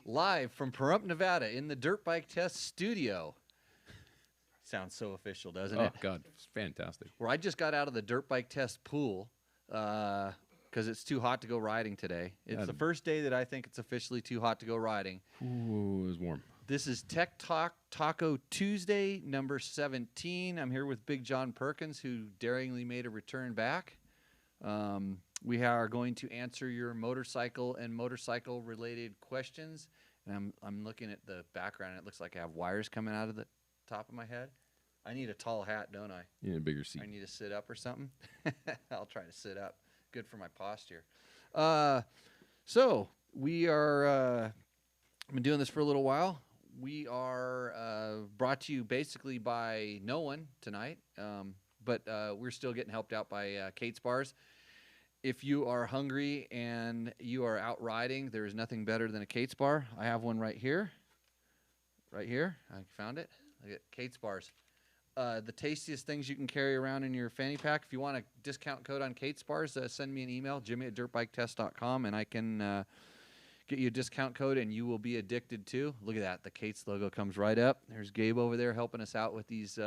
live from Pahrump, Nevada, in the Dirt Bike Test studio. Sounds so official, doesn't Oh, it? God, it's fantastic. Where I just got out of the Dirt Bike Test pool because it's too hot to go riding today. It's Yeah, the first day that I think it's officially too hot to go riding. Ooh, it was warm. This is Tech Talk Taco Tuesday, number 17. I'm here with Big John Perkins, who daringly made a return back. We are going to answer your motorcycle and motorcycle-related questions. And I'm looking at the background. It looks like I have wires coming out of the top of my head. I need a tall hat, don't I? You need a bigger seat. I need to sit up or something. I'll try to sit up. Good for my posture. So we are been doing this for a little while. We are brought to you basically by no one tonight, but we're still getting helped out by Kate's Bars. If you are hungry and you are out riding, there is nothing better than a Kate's Bar. I have one right here. Right here. I found it. Look at Kate's Bars. The tastiest things you can carry around in your fanny pack. If you want a discount code on Kate's Bars, send me an email, jimmy@dirtbiketest.com, and I can get you a discount code, and you will be addicted to. Look at that. The Kate's logo comes right up. There's Gabe over there helping us out with these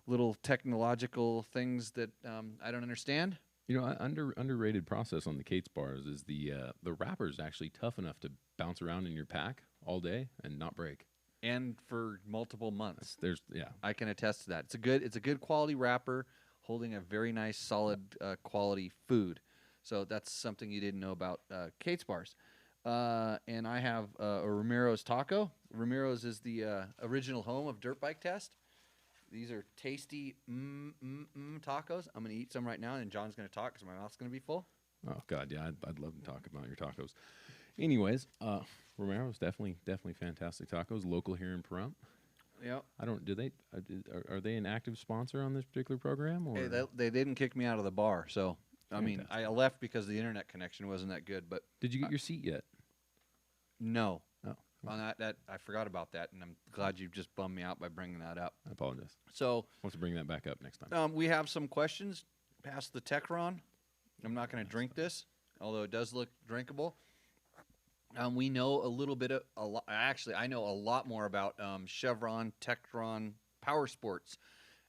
little technological things that I don't understand. You know, underrated process on the Kate's Bars is the wrapper is actually tough enough to bounce around in your pack all day and not break. And for multiple months. Yeah. I can attest to that. It's a good quality wrapper holding a very nice, solid quality food. So that's something you didn't know about Kate's Bars. And I have a Ramiro's Taco. Ramiro's is the original home of Dirt Bike Test. These are tasty tacos. I'm going to eat some right now, and John's going to talk because my mouth's going to be full. Oh, God, yeah. I'd love to talk about your tacos. Anyways, Ramiro's definitely fantastic tacos. Local here in Pahrump. Yep. Are they an active sponsor on this particular program? Or? Hey, they didn't kick me out of the bar, so I mean I left because the internet connection wasn't that good. But did you get your seat yet? No. Oh. On that I forgot about that, and I'm glad you just bummed me out by bringing that up. I apologize. So I'll have to bring that back up next time. we have some questions past the Techron. I'm not going to drink this, although it does look drinkable. We know a little bit actually, I know a lot more about Chevron Techron Power Sports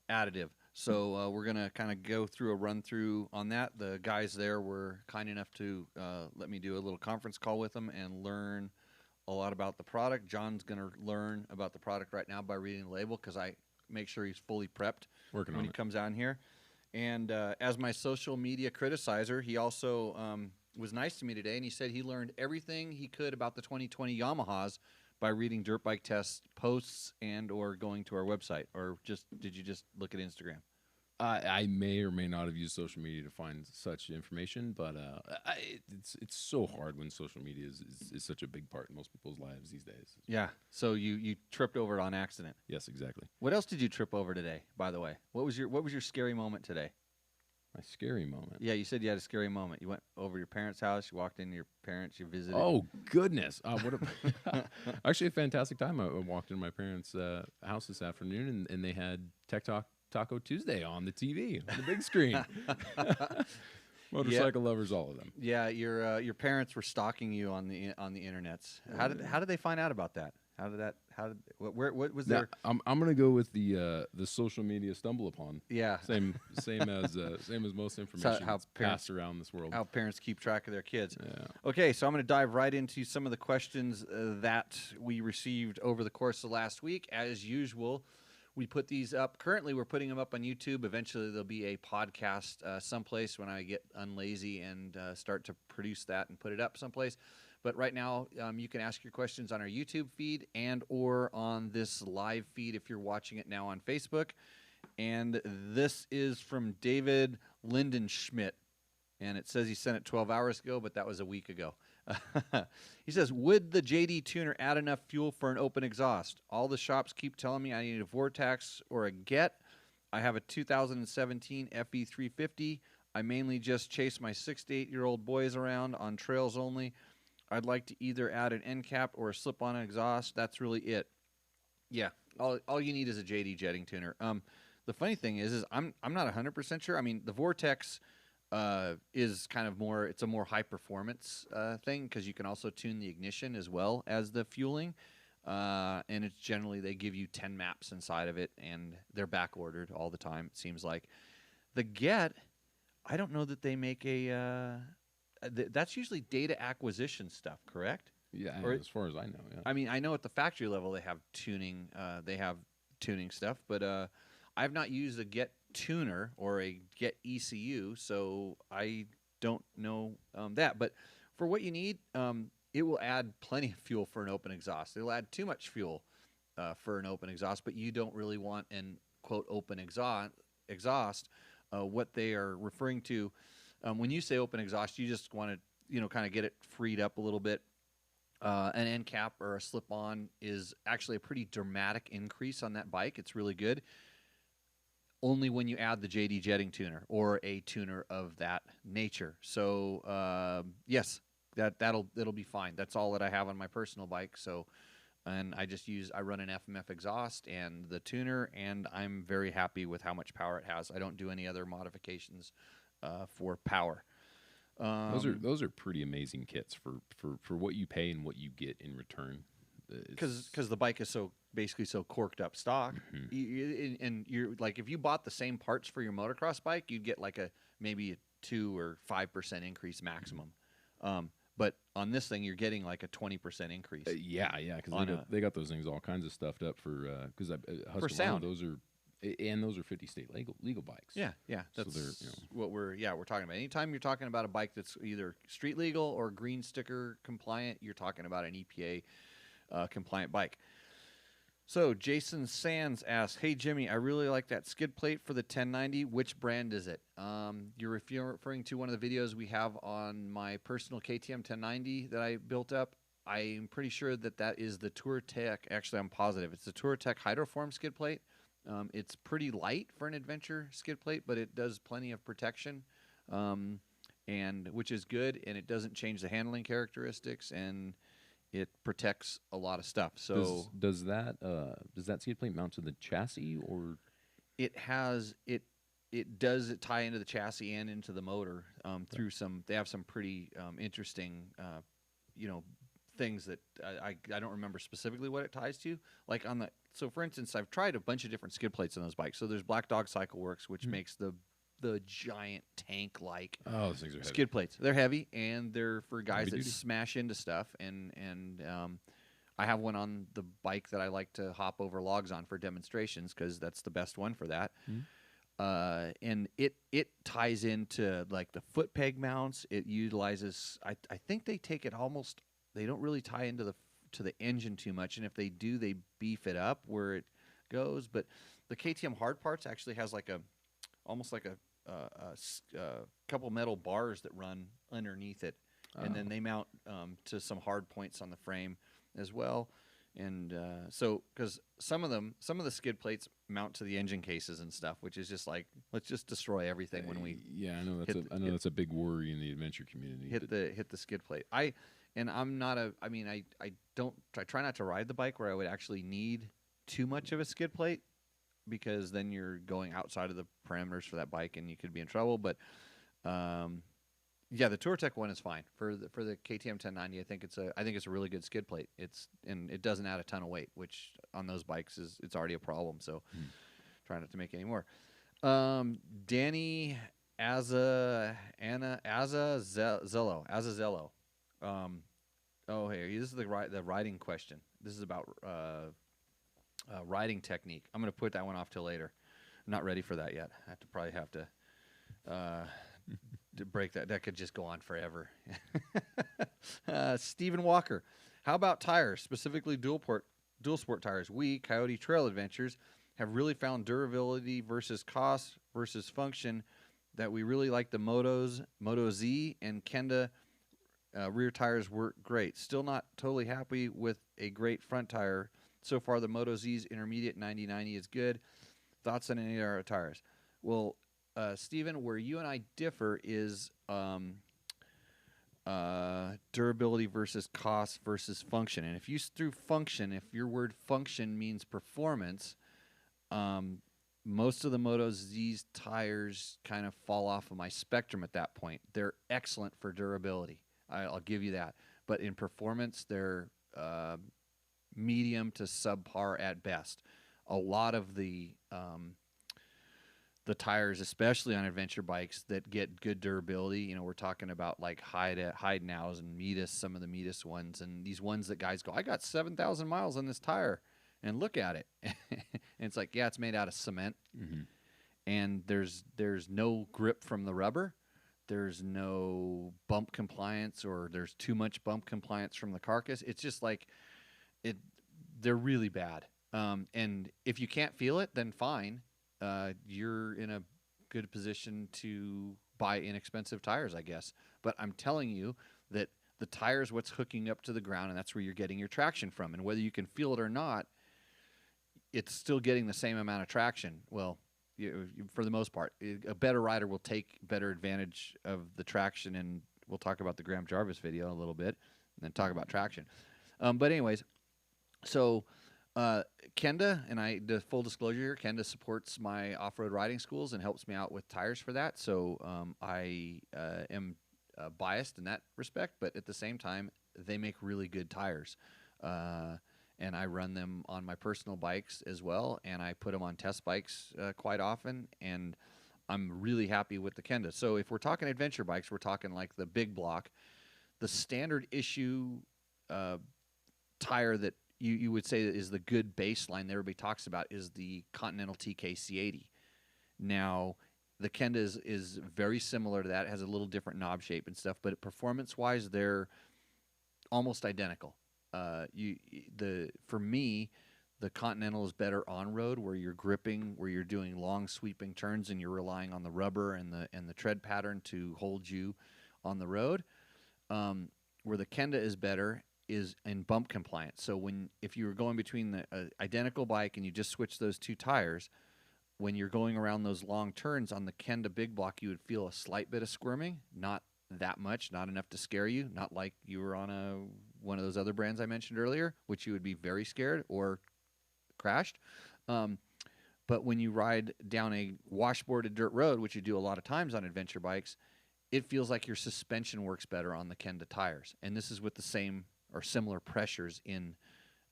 additive. So we're going to kind of go through a run-through on that. The guys there were kind enough to let me do a little conference call with them and learn a lot about the product. John's going to learn about the product right now by reading the label because I make sure he's fully prepped when he comes on here. And as my social media criticizer, he also was nice to me today, and he said he learned everything he could about the 2020 Yamahas by reading Dirt Bike Test posts and or going to our website. Or did you just look at Instagram? I may or may not have used social media to find such information, but it's so hard when social media is such a big part in most people's lives these days. Yeah. So you tripped over it on accident. Yes, exactly. What else did you trip over today, by the way? What was your scary moment today? My scary moment. Yeah, you said you had a scary moment. You went over your parents' house. You walked into your parents. You visited. Oh goodness! Actually, a fantastic time. I walked into my parents' house this afternoon, and they had Tech Talk Taco Tuesday on the TV, on the big screen. Motorcycle lovers, all of them. Yeah, your parents were stalking you on the internets. How did they find out about that? What was there? I'm gonna go with the social media stumble upon. Yeah, same as most information that's passed around this world. How parents keep track of their kids. Yeah. Okay, so I'm gonna dive right into some of the questions that we received over the course of last week. As usual, we put these up. Currently, we're putting them up on YouTube. Eventually, there'll be a podcast someplace when I get unlazy and start to produce that and put it up someplace. But right now, you can ask your questions on our YouTube feed and or on this live feed if you're watching it now on Facebook. And this is from David Lindenschmidt. And it says he sent it 12 hours ago, but that was a week ago. He says, would the JD Tuner add enough fuel for an open exhaust? All the shops keep telling me I need a Vortex or a Get. I have a 2017 FE350. I mainly just chase my 6 to 8-year-old boys around on trails only. I'd like to either add an end cap or a slip-on exhaust. That's really it. Yeah, all you need is a JD jetting tuner. The funny thing is I'm not 100% sure. I mean, the Vortex is kind of more. It's a more high performance thing because you can also tune the ignition as well as the fueling. And it's generally they give you 10 maps inside of it, and they're back ordered all the time. It seems like the Get. I don't know that they make a. That's usually data acquisition stuff, correct? Yeah, Or- as far as I know. Yeah. I mean, I know at the factory level they have tuning. They have tuning stuff, but I've not used a Get tuner or a Get ECU, so I don't know that. But for what you need, it will add plenty of fuel for an open exhaust. It'll add too much fuel for an open exhaust, but you don't really want an quote open exhaust. What they are referring to when you say open exhaust, you just want to kind of get it freed up a little bit. An end cap or a slip-on is actually a pretty dramatic increase on that bike. It's really good. Only when you add the JD Jetting tuner or a tuner of that nature. So yes, it'll be fine. That's all that I have on my personal bike. So, and I run an FMF exhaust and the tuner, and I'm very happy with how much power it has. I don't do any other modifications for power. Those are pretty amazing kits for what you pay and what you get in return. Because the bike is basically so corked up stock, and you're like if you bought the same parts for your motocross bike, you'd get like maybe a 2 or 5% increase maximum. But on this thing, you're getting like a 20% increase. Yeah, because they got those things all kinds of stuffed up for because For sound. those are 50 state legal bikes. Yeah, that's what we're talking about. Anytime you're talking about a bike that's either street legal or green sticker compliant, you're talking about an EPA compliant bike. So Jason Sands asks, "Hey Jimmy, I really like that skid plate for the 1090. Which brand is it?" You're referring to one of the videos we have on my personal KTM 1090 that I built up. I'm pretty sure that is the TourTech. Actually, I'm positive it's the TourTech Hydroform skid plate. It's pretty light for an adventure skid plate, but it does plenty of protection, and which is good, and it doesn't change the handling characteristics, and it protects a lot of stuff. So does that skid plate mount to the chassis, or it does tie into the chassis and into the motor through some. They have some pretty interesting, things that I don't remember specifically what it ties to. Like so for instance, I've tried a bunch of different skid plates on those bikes. So there's Black Dog Cycle Works, which makes the giant tank-like those things are heavy. skid plates. They're heavy, and they're for guys Heavy that duty. smash into stuff. And I have one on the bike that I like to hop over logs on for demonstrations because that's the best one for that. And it ties into like the foot peg mounts. It utilizes. I think they take it almost. They don't really tie into the engine too much, and if they do, they beef it up where it goes. But the KTM hard parts actually has almost like a couple metal bars that run underneath it, and then they mount to some hard points on the frame as well. And so, because some of the skid plates mount to the engine cases and stuff, which is just like, let's just destroy everything when we I know that's a big worry in the adventure community. hit the skid plate. I try not to ride the bike where I would actually need too much of a skid plate, because then you're going outside of the parameters for that bike and you could be in trouble. But the TourTech one is fine for the KTM 1090. I think it's a really good skid plate. It doesn't add a ton of weight, which on those bikes it's already a problem. So try not to make any more. Danny Azazello. Hey, this is the riding question. This is about riding technique. I'm going to put that one off till later. I'm not ready for that yet. I probably have to break that. That could just go on forever. Stephen Walker, how about tires, specifically dual sport tires? We, Coyote Trail Adventures, have really found durability versus cost versus function that we really like. The Moto Z and Kenda rear tires work great. Still not totally happy with a great front tire. So far, the Moto Z's intermediate 90/90 is good. Thoughts on any of our tires? Well, Stephen, where you and I differ is durability versus cost versus function. And if you threw function, if your word function means performance, most of the motos, these tires kind of fall off of my spectrum at that point. They're excellent for durability. I'll give you that. But in performance, they're medium to subpar at best. A lot of the tires, especially on adventure bikes that get good durability, you know, we're talking about like Heidenau's and Metis, some of the Metis ones, and these ones that guys go, I got 7,000 miles on this tire, and look at it. And it's like, yeah, it's made out of cement, and there's no grip from the rubber. There's no bump compliance, or there's too much bump compliance from the carcass. It's just like they're really bad. And if you can't feel it, then fine. You're in a good position to buy inexpensive tires, I guess. But I'm telling you that the tire is what's hooking up to the ground, and that's where you're getting your traction from. And whether you can feel it or not, it's still getting the same amount of traction. Well, for the most part, a better rider will take better advantage of the traction, and we'll talk about the Graham Jarvis video in a little bit, and then talk about traction. But anyways, so Kenda, and the full disclosure here, Kenda supports my off-road riding schools and helps me out with tires for that. So I am biased in that respect, but at the same time, they make really good tires. And I run them on my personal bikes as well, and I put them on test bikes quite often, and I'm really happy with the Kenda. So if we're talking adventure bikes, we're talking like the big block. The standard issue tire that you would say is the good baseline that everybody talks about is the Continental TKC80. Now, the Kenda is very similar to that. It has a little different knob shape and stuff, but performance-wise, they're almost identical. For me, the Continental is better on road, where you're gripping, where you're doing long sweeping turns, and you're relying on the rubber and the tread pattern to hold you on the road. Where the Kenda is better is in bump compliance. So if you were going between the identical bike and you just switch those two tires, when you're going around those long turns on the Kenda big block, you would feel a slight bit of squirming, not that much, not enough to scare you, not like you were on one of those other brands I mentioned earlier, which you would be very scared or crashed. But when you ride down a washboarded dirt road, which you do a lot of times on adventure bikes, it feels like your suspension works better on the Kenda tires. And this is with the same or similar pressures in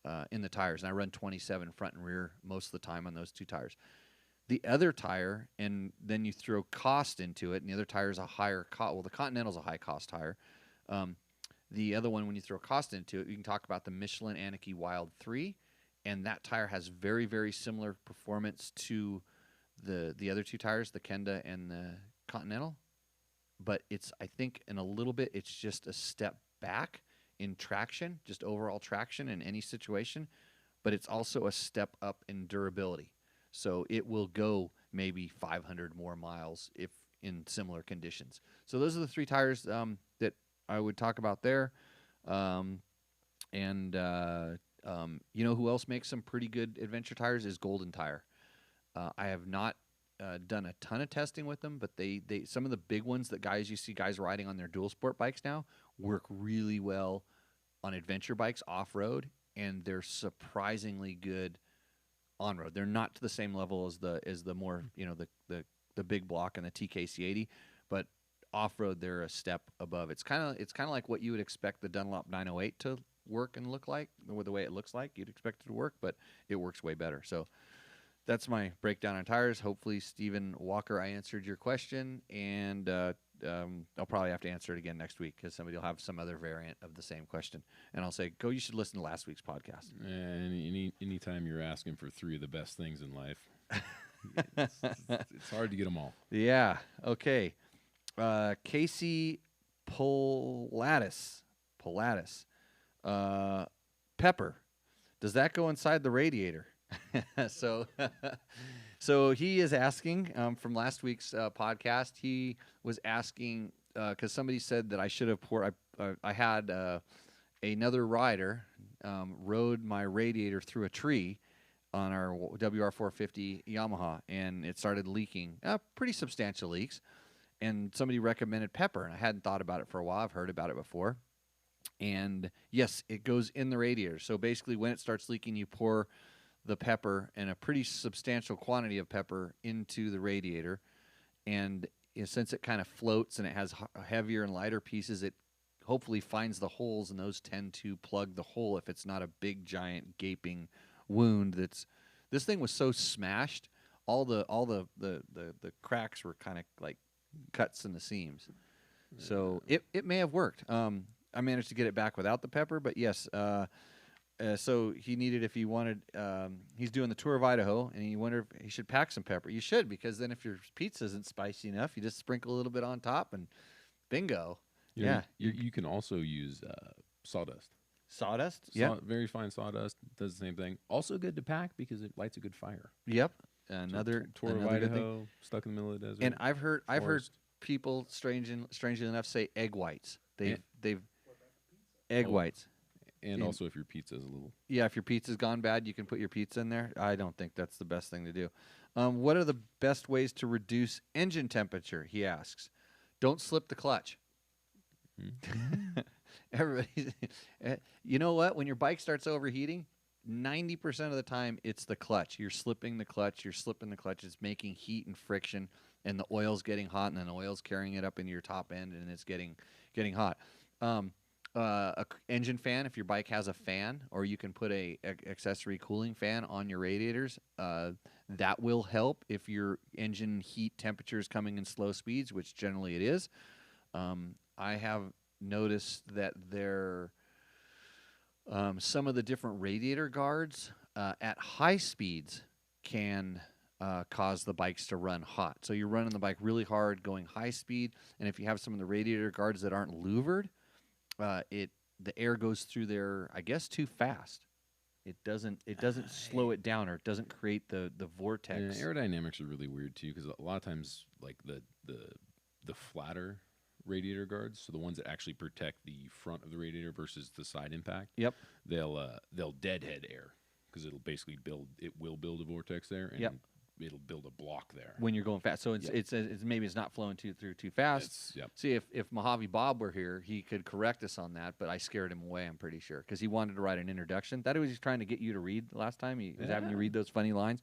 the tires. And I run 27 front and rear most of the time on those two tires. The other tire, and then you throw cost into it, and the other tire is a higher cost. Well, the Continental's a high-cost tire. The other one, when you throw cost into it, you can talk about the Michelin Anarchy Wild 3, and that tire has very, very similar performance to the other two tires, the Kenda and the Continental. But I think in a little bit, it's just a step back in traction, just overall traction in any situation, but it's also a step up in durability. So it will go maybe 500 more miles if in similar conditions. So those are the three tires that I would talk about there. You know who else makes some pretty good adventure tires is Golden Tire. I have not done a ton of testing with them, but they some of the big ones that you see guys riding on their dual sport bikes now work really well on adventure bikes off-road, and they're surprisingly good on road. They're not to the same level as the more, you know, the big block and the TKC80, but off road they're a step above. It's kind of like what you would expect the Dunlop 908 to work and look like, or the way it looks like you'd expect it to work, but it works way better. So that's my breakdown on tires. Hopefully, Stephen Walker, I answered your question, and I'll probably have to answer it again next week because somebody will have some other variant of the same question, and I'll say, "Go! You should listen to last week's podcast." Anytime you're asking for three of the best things in life, it's hard to get them all. Yeah. Okay. Casey Polatis. Pepper. Does that go inside the radiator? So he is asking from last week's podcast. He was asking because somebody said that I should have poured. I had another rider rode my radiator through a tree on our WR450 Yamaha, and it started leaking, pretty substantial leaks. And somebody recommended pepper, and I hadn't thought about it for a while. I've heard about it before. And yes, it goes in the radiator. So basically, when it starts leaking, you pour the pepper and a pretty substantial quantity of pepper into the radiator, and since it kind of floats and it has heavier and lighter pieces, it hopefully finds the holes, and those tend to plug the hole if it's not a big giant gaping wound. This thing was so smashed, all the cracks were kind of like cuts in the seams. So it may have worked. I managed to get it back without the pepper, but yes. So he needed, if he wanted, he's doing the tour of Idaho, and he wondered if he should pack some pepper. You should, because then if your pizza isn't spicy enough, you just sprinkle a little bit on top, and bingo. You can also use sawdust. Sawdust? Yeah. Very fine sawdust does the same thing. Also good to pack because it lights a good fire. Yep. Another tour of Idaho, stuck in the middle of the desert. And I've heard people strangely enough say egg whites. They've egg whites. And also, if your pizza is a little... Yeah, if your pizza's gone bad, you can put your pizza in there. I don't think that's the best thing to do. What are the best ways to reduce engine temperature, he asks. Don't slip the clutch. Everybody, you know what? When your bike starts overheating, 90% of the time, it's the clutch. You're slipping the clutch. It's making heat and friction, and the oil's getting hot, and then the oil's carrying it up into your top end, and it's getting hot. Engine fan, if your bike has a fan, or you can put a accessory cooling fan on your radiators, that will help if your engine heat temperature is coming in slow speeds, which generally it is. I have noticed that some of the different radiator guards at high speeds can cause the bikes to run hot. So you're running the bike really hard going high speed, and if you have some of the radiator guards that aren't louvered, the air goes through there, I guess, too fast. It doesn't slow it down, or it doesn't create the vortex. Yeah, aerodynamics are really weird too, because a lot of times, like the flatter radiator guards, so the ones that actually protect the front of the radiator versus the side impact. Yep. They'll deadhead air, because it'll basically build a vortex there, and it'll build a block there when you're going fast. So it's maybe it's not flowing through too fast. See, if Mojave Bob were here, he could correct us on that, but I scared him away, I'm pretty sure, because he wanted to write an introduction. That was he's trying to get you to read last time. He was having you read those funny lines.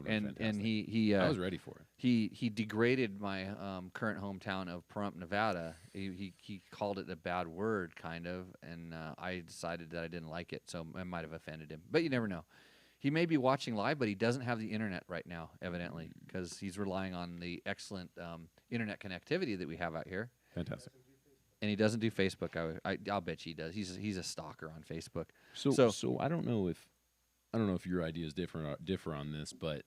And he I was ready for it. He degraded my current hometown of Pahrump, Nevada. He called it a bad word, kind of, and I decided that I didn't like it, so I might have offended him. But you never know. He may be watching live, but he doesn't have the internet right now, evidently, because he's relying on the excellent internet connectivity that we have out here. Fantastic. And he doesn't do Facebook. I'll bet you he does. He's a stalker on Facebook. So I don't know if your ideas differ on this, but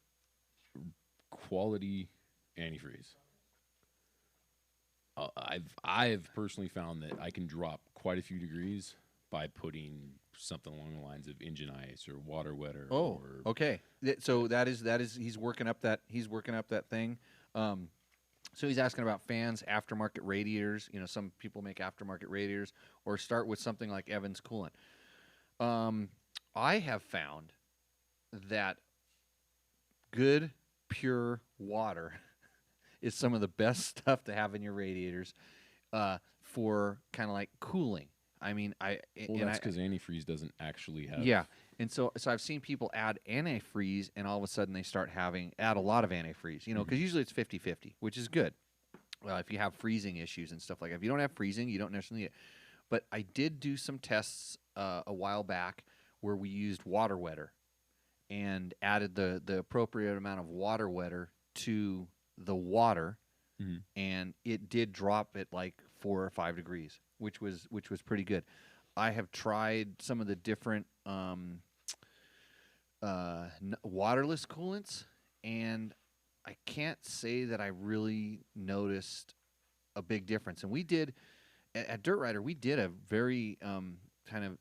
quality antifreeze. I've personally found that I can drop quite a few degrees by putting something along the lines of engine ice or water wetter. Oh, okay. So that is he's working up that thing. So he's asking about fans, aftermarket radiators. You know, some people make aftermarket radiators, or start with something like Evans coolant. I have found that good, pure water is some of the best stuff to have in your radiators for kind of like cooling. I mean, that's because antifreeze doesn't actually have. Yeah, and so I've seen people add antifreeze, and all of a sudden they start add a lot of antifreeze. You know, because usually it's 50-50, which is good. Well, if you have freezing issues and stuff like that. If you don't have freezing, you don't necessarily need it. But I did do some tests a while back where we used water wetter and added the appropriate amount of water wetter to the water, and it did drop it like 4 or 5 degrees, which was pretty good. I have tried some of the different waterless coolants, and I can't say that I really noticed a big difference. And we did at Dirt Rider, we did a very kind of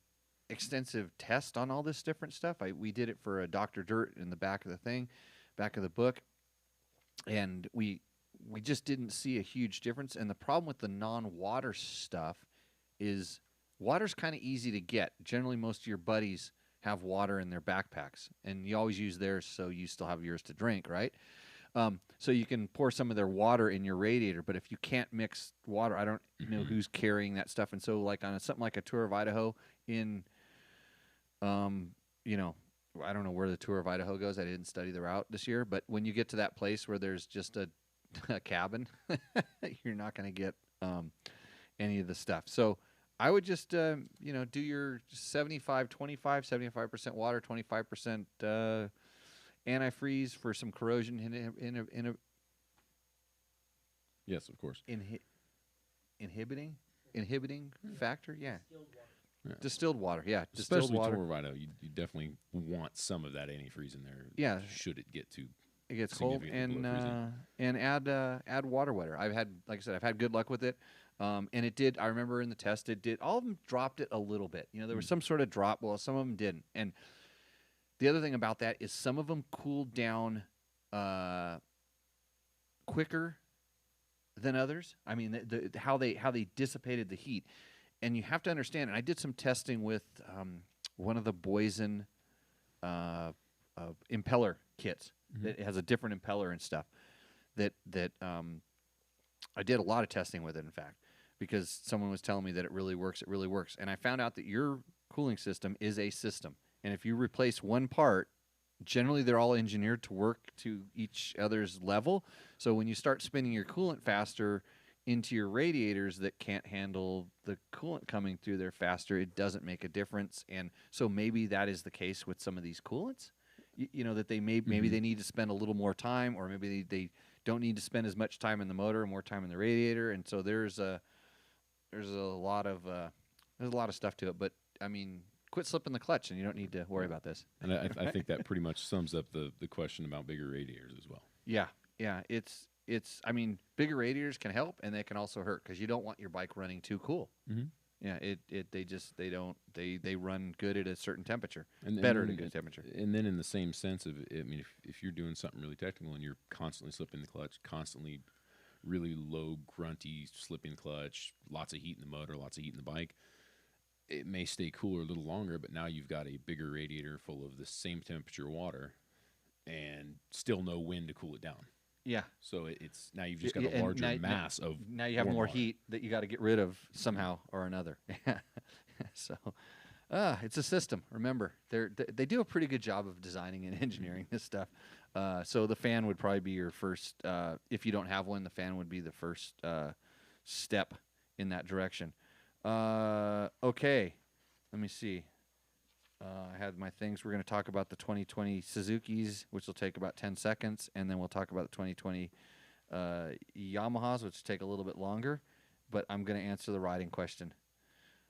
extensive test on all this different stuff. We did it for a Dr. Dirt in the back of the book, and we just didn't see a huge difference. And the problem with the non-water stuff is water's kind of easy to get. Generally, most of your buddies have water in their backpacks, and you always use theirs, so you still have yours to drink, right? So you can pour some of their water in your radiator, but if you can't mix water, I don't know who's carrying that stuff. And so, like on something like a Tour of Idaho in, I don't know where the Tour of Idaho goes. I didn't study the route this year, but when you get to that place where there's just a cabin, you're not going to get any of the stuff. So I would just do your 75-25, 75% water, 25% antifreeze for some corrosion Yes, of course. inhibiting factor. Yeah. Yeah. Distilled water. Yeah. Distilled Especially water. Toro Rhino, you definitely want some of that antifreeze in there. Yeah. Should it get to It gets cold, significantly below and add water wetter. I've had good luck with it, and it did. I remember in the test, it did. All of them dropped it a little bit. There was some sort of drop. Well, some of them didn't. And the other thing about that is some of them cooled down quicker than others. I mean, how they dissipated the heat, and you have to understand. And I did some testing with one of the Boysen impeller kits. That has a different impeller and stuff. That I did a lot of testing with it, in fact, because someone was telling me that it really works. It really works, and I found out that your cooling system is a system, and if you replace one part, generally they're all engineered to work to each other's level. So when you start spinning your coolant faster into your radiators that can't handle the coolant coming through there faster, it doesn't make a difference. And so maybe that is the case with some of these coolants. That they maybe they need to spend a little more time, or maybe they don't need to spend as much time in the motor and more time in the radiator. And so there's a lot of stuff to it. But I mean, quit slipping the clutch, and you don't need to worry about this. And I think that pretty much sums up the question about bigger radiators as well. Yeah. It's. I mean, bigger radiators can help, and they can also hurt because you don't want your bike running too cool. Mm-hmm. Yeah, they run good at a certain temperature, And better at a good temperature. And then in the same sense of, I mean, if you're doing something really technical and you're constantly slipping the clutch, constantly really low, grunty, slipping clutch, lots of heat in the motor, lots of heat in the bike, it may stay cooler a little longer, but now you've got a bigger radiator full of the same temperature water and still no wind to cool it down. Yeah. So it's now you've just got a larger mass of. Now you have warm more water. heat that you got to get rid of somehow or another. So, it's a system. Remember, they do a pretty good job of designing and engineering this stuff. So the fan would probably be your first. If you don't have one, the fan would be the first step in that direction. Okay, let me see. I had my things. We're going to talk about the 2020 Suzukis, which will take about 10 seconds, and then we'll talk about the 2020 Yamahas, which will take a little bit longer. But I'm going to answer the riding question.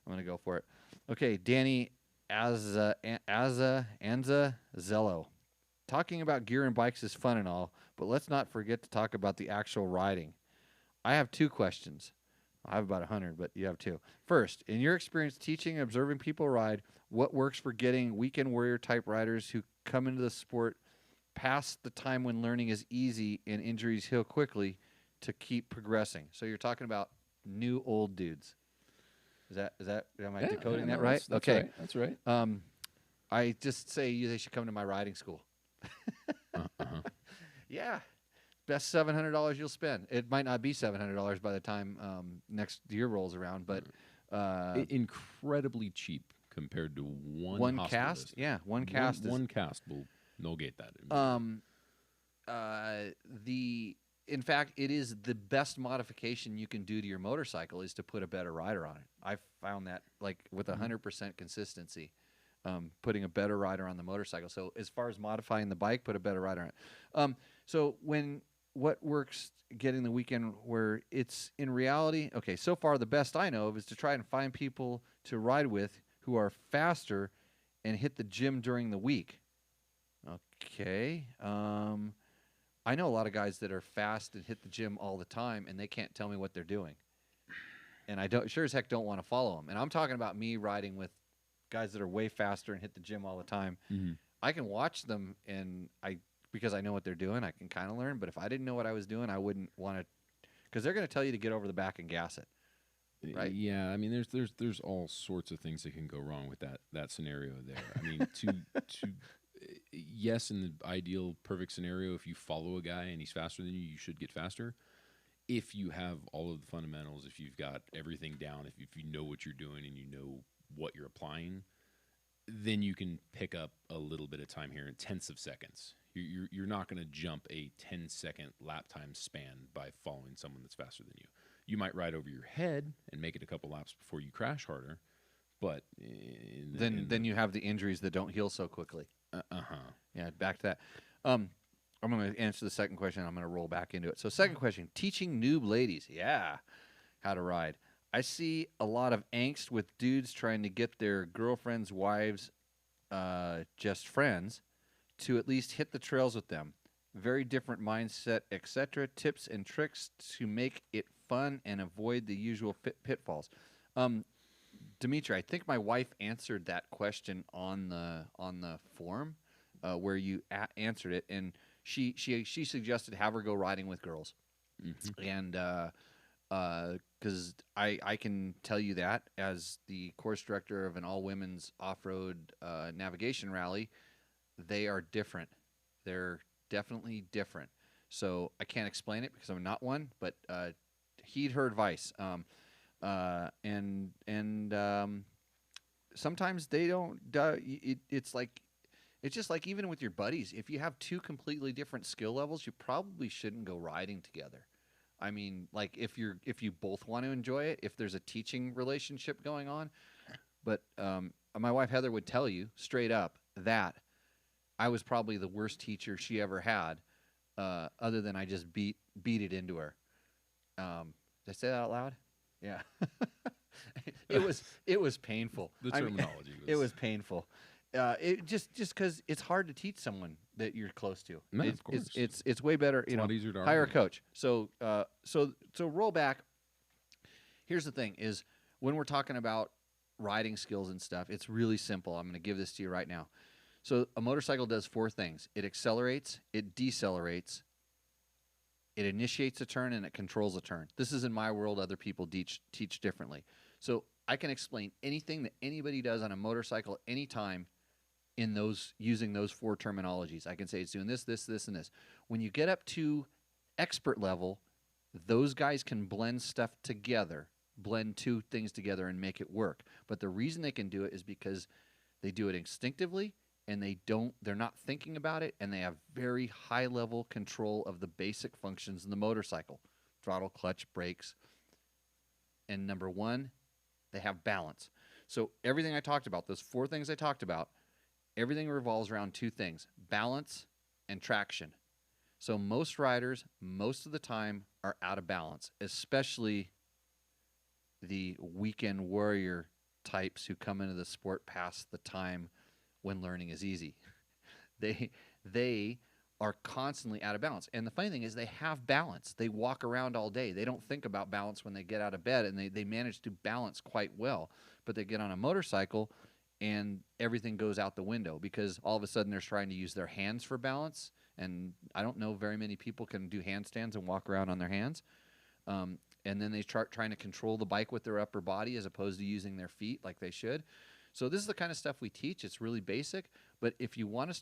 I'm going to go for it. Okay, Danny Anza Zello. Talking about gear and bikes is fun and all, but let's not forget to talk about the actual riding. I have two questions. I have about 100, but you have two. First, in your experience teaching and observing people ride, what works for getting weekend warrior type riders who come into the sport past the time when learning is easy and injuries heal quickly to keep progressing? So you're talking about new old dudes. Is that am I decoding that right? That's okay. right. That's right. I just say they should come to my riding school. Yeah. Best $700 you'll spend. It might not be $700 by the time next year rolls around, but incredibly cheap compared to one cast. visit. Yeah, one cast. One cast will negate that. In fact, it is the best modification you can do to your motorcycle is to put a better rider on it. I've found that with 100% consistency, putting a better rider on the motorcycle. So as far as modifying the bike, put a better rider on it. So what works getting the weekend where it's in reality, okay, so far the best I know of is to try and find people to ride with who are faster and hit the gym during the week. Okay. I know a lot of guys that are fast and hit the gym all the time, and they can't tell me what they're doing. And I sure as heck don't want to follow them. And I'm talking about me riding with guys that are way faster and hit the gym all the time. Mm-hmm. I can watch them, and because I know what they're doing, I can kind of learn. But if I didn't know what I was doing, I wouldn't want to, because they're going to tell you to get over the back and gas it. Right? Yeah, I mean, there's all sorts of things that can go wrong with that scenario there. I mean, yes, in the ideal perfect scenario, if you follow a guy and he's faster than you, you should get faster. If you have all of the fundamentals, if you've got everything down, if you know what you're doing and you know what you're applying, then you can pick up a little bit of time here in tenths of seconds. You're not going to jump a 10-second lap time span by following someone that's faster than you. You might ride over your head and make it a couple laps before you crash harder, but then you have the injuries that don't heal so quickly. Yeah, back to that. I'm going to answer the second question. I'm going to roll back into it. So, second question: teaching noob ladies, how to ride. I see a lot of angst with dudes trying to get their girlfriends, wives, just friends, to at least hit the trails with them. Very different mindset, etc. Tips and tricks to make it fun and avoid the usual pitfalls. Dimitri, I think my wife answered that question on the forum where you answered it, and she suggested have her go riding with girls, and because I can tell you that as the course director of an all women's off road navigation rally, they are different. They're definitely different. So I can't explain it because I'm not one, but heed her advice. Sometimes they don't. It's just like even with your buddies. If you have two completely different skill levels, you probably shouldn't go riding together. I mean, like if you both want to enjoy it, if there's a teaching relationship going on. But my wife Heather would tell you straight up that I was probably the worst teacher she ever had, other than I just beat it into her. Did I say that out loud? Yeah. It was painful. The terminology it was painful. It just because it's hard to teach someone that you're close to. No, of course. It's way better. It's a lot easier to hire a argue. coach. So roll back. Here's the thing: is when we're talking about riding skills and stuff, it's really simple. I'm going to give this to you right now. So a motorcycle does four things: it accelerates, it decelerates, it initiates a turn, and it controls a turn. This is in my world. Other people teach differently. So I can explain anything that anybody does on a motorcycle at any time in using those four terminologies. I can say it's doing this, this, this, and this. When you get up to expert level, those guys can blend stuff together, blend two things together and make it work. But the reason they can do it is because they do it instinctively and they're not thinking about it, and they have very high level control of the basic functions in the motorcycle: throttle, clutch, brakes. And number one, they have balance. So everything I talked about, those four things I talked about, everything revolves around two things: balance and traction. So most riders, most of the time, are out of balance, especially the weekend warrior types who come into the sport past the time when learning is easy. They are constantly out of balance. And the funny thing is they have balance. They walk around all day. They don't think about balance when they get out of bed, and they manage to balance quite well. But they get on a motorcycle and everything goes out the window because all of a sudden they're trying to use their hands for balance. And I don't know very many people can do handstands and walk around on their hands. And then they start trying to control the bike with their upper body as opposed to using their feet like they should. So this is the kind of stuff we teach. It's really basic. But if you want to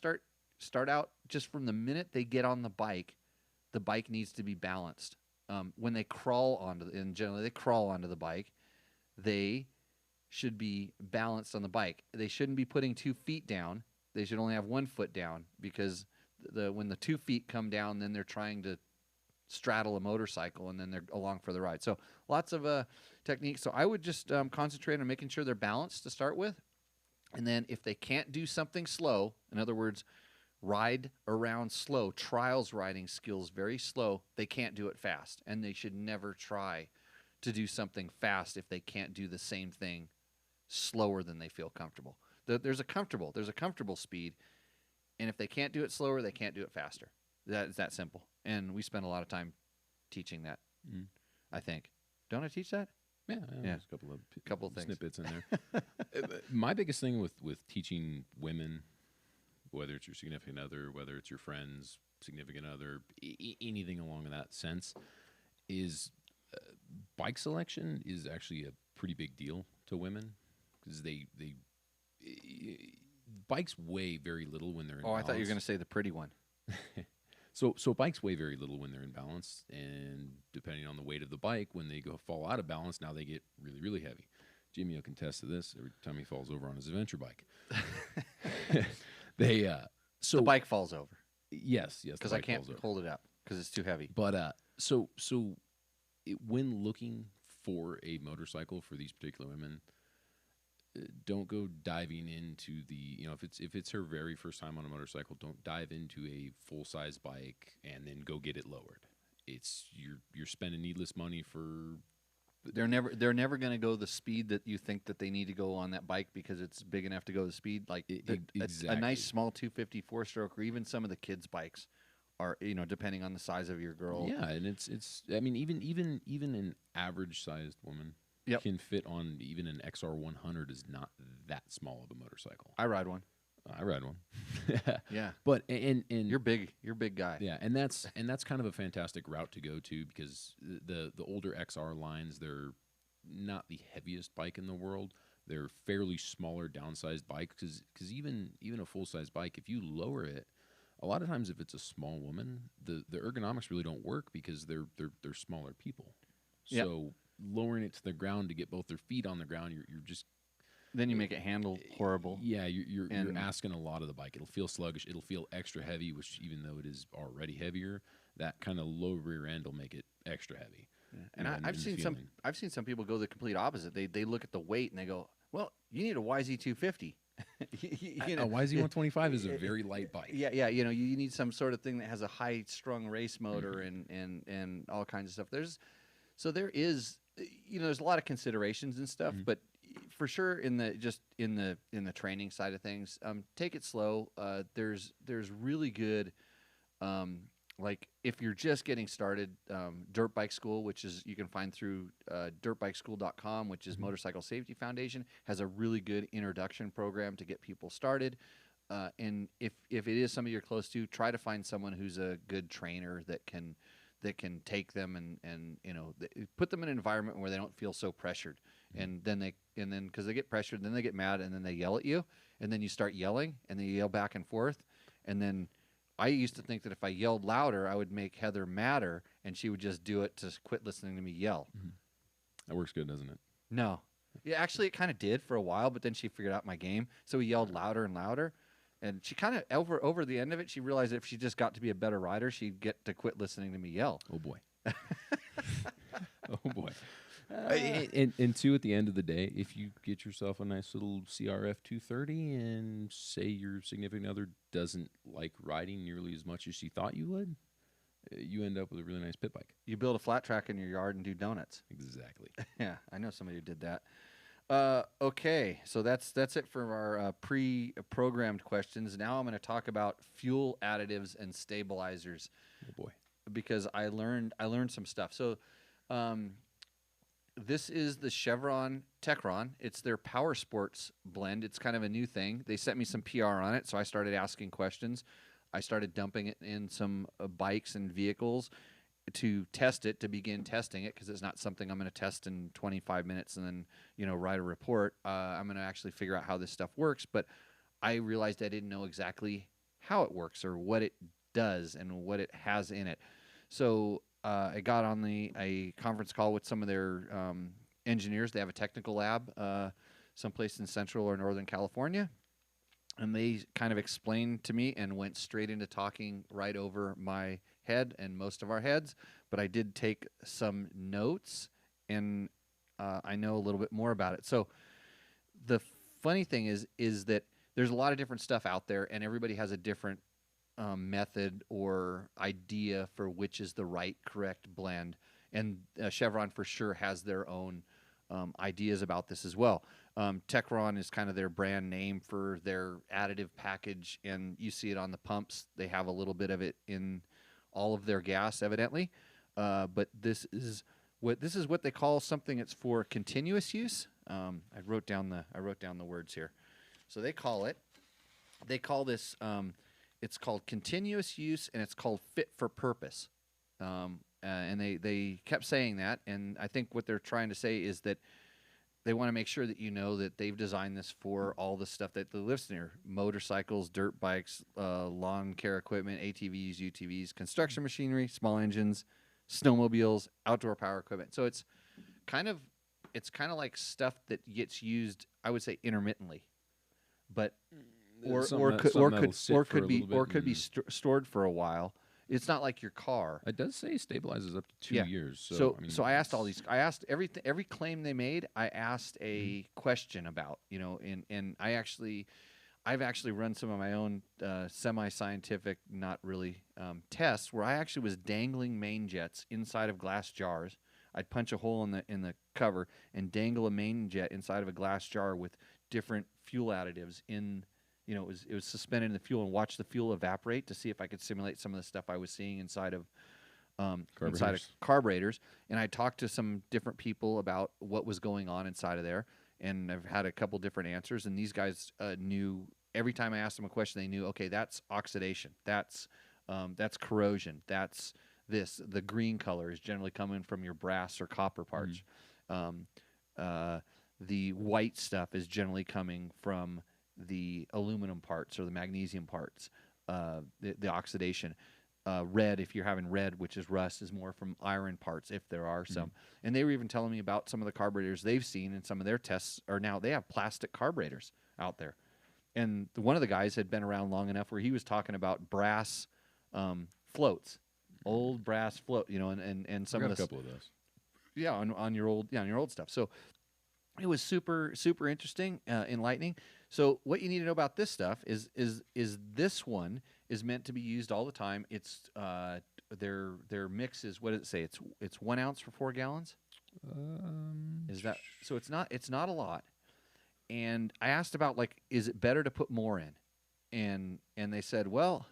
start out just from the minute they get on the bike needs to be balanced. When they generally they crawl onto the bike, they should be balanced on the bike. They shouldn't be putting 2 feet down. They should only have 1 foot down because when the 2 feet come down, then they're trying to straddle a motorcycle and then they're along for the ride. So lots of techniques. So I would just concentrate on making sure they're balanced to start with. And then if they can't do something slow, in other words, ride around slow, trials riding skills very slow, they can't do it fast. And they should never try to do something fast if they can't do the same thing slower than they feel comfortable. There's a comfortable speed, and if they can't do it slower, they can't do it faster. That is that simple. And we spend a lot of time teaching that, I think. Don't I teach that? Yeah. There's a couple of things. Snippets in there. My biggest thing with teaching women, whether it's your significant other, whether it's your friends, significant other, anything along that sense, is bike selection is actually a pretty big deal to women because bikes weigh very little when they're in balance. I thought you were going to say the pretty one. So bikes weigh very little when they're in balance, and depending on the weight of the bike, when they fall out of balance, now they get really, really heavy. Jimmy will contest to this. Every time he falls over on his adventure bike, they so The bike falls over yes, the because I bike can't falls over. hold it up because it's too heavy. But when looking for a motorcycle for these particular women, don't go diving into if it's her very first time on a motorcycle, don't dive into a full size bike and then go get it lowered. It's you're spending needless money for. They're never going to go the speed that you think that they need to go on that bike because it's big enough to go the speed. Like Exactly. a nice small 250 4-stroke, or even some of the kids' bikes are, depending on the size of your girl. Yeah, and it's. I mean, even an average sized woman Yep. can fit on even an XR 100 is not that small of a motorcycle. I ride one. I ride one. Yeah, But and you're big. You're a big guy. yeah, and that's kind of a fantastic route to go to because the older XR lines, they're not the heaviest bike in the world. They're fairly smaller, downsized bikes because even a full size bike, if you lower it, a lot of times if it's a small woman, the ergonomics really don't work because they're smaller people. Yep. So lowering it to the ground to get both their feet on the ground, you're just Then you make it handle horrible. yeah, you're And- asking a lot of the bike. It'll feel sluggish. It'll feel extra heavy, which even though it is already heavier, that kind of low rear end will make it extra heavy. And You know, I've seen some people go the complete opposite. They look at the weight and they go, "Well, you need a YZ250." A YZ125 is a very light bike. Yeah. You need some sort of thing that has a high strung race motor and all kinds of stuff. There is there's a lot of considerations and stuff, but for sure in the training side of things, take it slow. There's really good like if you're just getting started, Dirt Bike School, which is you can find through dirtbikeschool.com, which is Motorcycle Safety Foundation, has a really good introduction program to get people started. And if it is somebody you're close to, try to find someone who's a good trainer that can take them and put them in an environment where they don't feel so pressured. And then because they get pressured, then they get mad, and then they yell at you, and then you start yelling, and then you yell back and forth, and then I used to think that if I yelled louder, I would make Heather madder, and she would just do it to quit listening to me yell. That works good, doesn't it? No. Yeah, actually, it kind of did for a while, but then she figured out my game, so we yelled louder and louder. And she kind of, over the end of it, she realized that if she just got to be a better rider, she'd get to quit listening to me yell. Oh, boy. Oh, boy. And two, at the end of the day, if you get yourself a nice little CRF 230 and say your significant other doesn't like riding nearly as much as she thought you would, you end up with a really nice pit bike. You build a flat track in your yard and do donuts. Exactly. Yeah, I know somebody who did that. Okay, so that's it for our pre-programmed questions. Now I'm going to talk about fuel additives and stabilizers Oh, boy. because I learned some stuff. So this is the Chevron Techron. It's their Power Sports blend. It's kind of a new thing. They sent me some PR on it, so I started asking questions. I started dumping it in some bikes and vehicles to test it, to begin testing it, because it's not something I'm going to test in 25 minutes and then, write a report. I'm going to actually figure out how this stuff works, but I realized I didn't know exactly how it works or what it does and what it has in it. So I got on a conference call with some of their engineers. They have a technical lab someplace in Central or Northern California. And they kind of explained to me and went straight into talking right over my head and most of our heads. But I did take some notes, and I know a little bit more about it. So the funny thing is that there's a lot of different stuff out there, and everybody has a different method or idea for which is the right, correct blend. And Chevron for sure has their own ideas about this as well. Techron is kind of their brand name for their additive package, and you see it on the pumps. They have a little bit of it in all of their gas, evidently. But this is what they call something. It's for continuous use. I wrote down the words here. So they call this. It's called continuous use, and it's called fit for purpose. And they kept saying that, and I think what they're trying to say is that they want to make sure that you know that they've designed this for all the stuff that the lives near: motorcycles, dirt bikes, lawn care equipment, ATVs, UTVs, construction machinery, small engines, snowmobiles, outdoor power equipment. So it's kind of it's kind of like stuff that gets used, I would say, intermittently, but or could be stored for a while. It's not like your car. It does say stabilizes up to 2 Yeah. years. So I mean, so I asked all these. I asked every claim they made. I asked a question about, and I've actually run some of my own semi-scientific, not really tests where I actually was dangling main jets inside of glass jars. I'd punch a hole in the cover and dangle a main jet inside of a glass jar with different fuel additives in. It was suspended in the fuel, and watch the fuel evaporate to see if I could simulate some of the stuff I was seeing inside of carburetors. And I talked to some different people about what was going on inside of there, and I've had a couple different answers. And these guys knew every time I asked them a question, they knew, okay, that's oxidation, that's corrosion, that's this. The green color is generally coming from your brass or copper parts. The white stuff is generally coming from the aluminum parts or the magnesium parts, the oxidation. Red, if you're having red, which is rust, is more from iron parts, if there are some. And they were even telling me about some of the carburetors they've seen, and some of their tests are now they have plastic carburetors out there. And one of the guys had been around long enough where he was talking about brass floats, old brass float, and some of a the couple of those. Yeah, on your old stuff. So it was super super interesting, enlightening. So what you need to know about this stuff is this one is meant to be used all the time. It's their mix is, what does it say? It's 1 ounce for 4 gallons. Is that so? It's not a lot. And I asked about, like, is it better to put more in? And they said, well,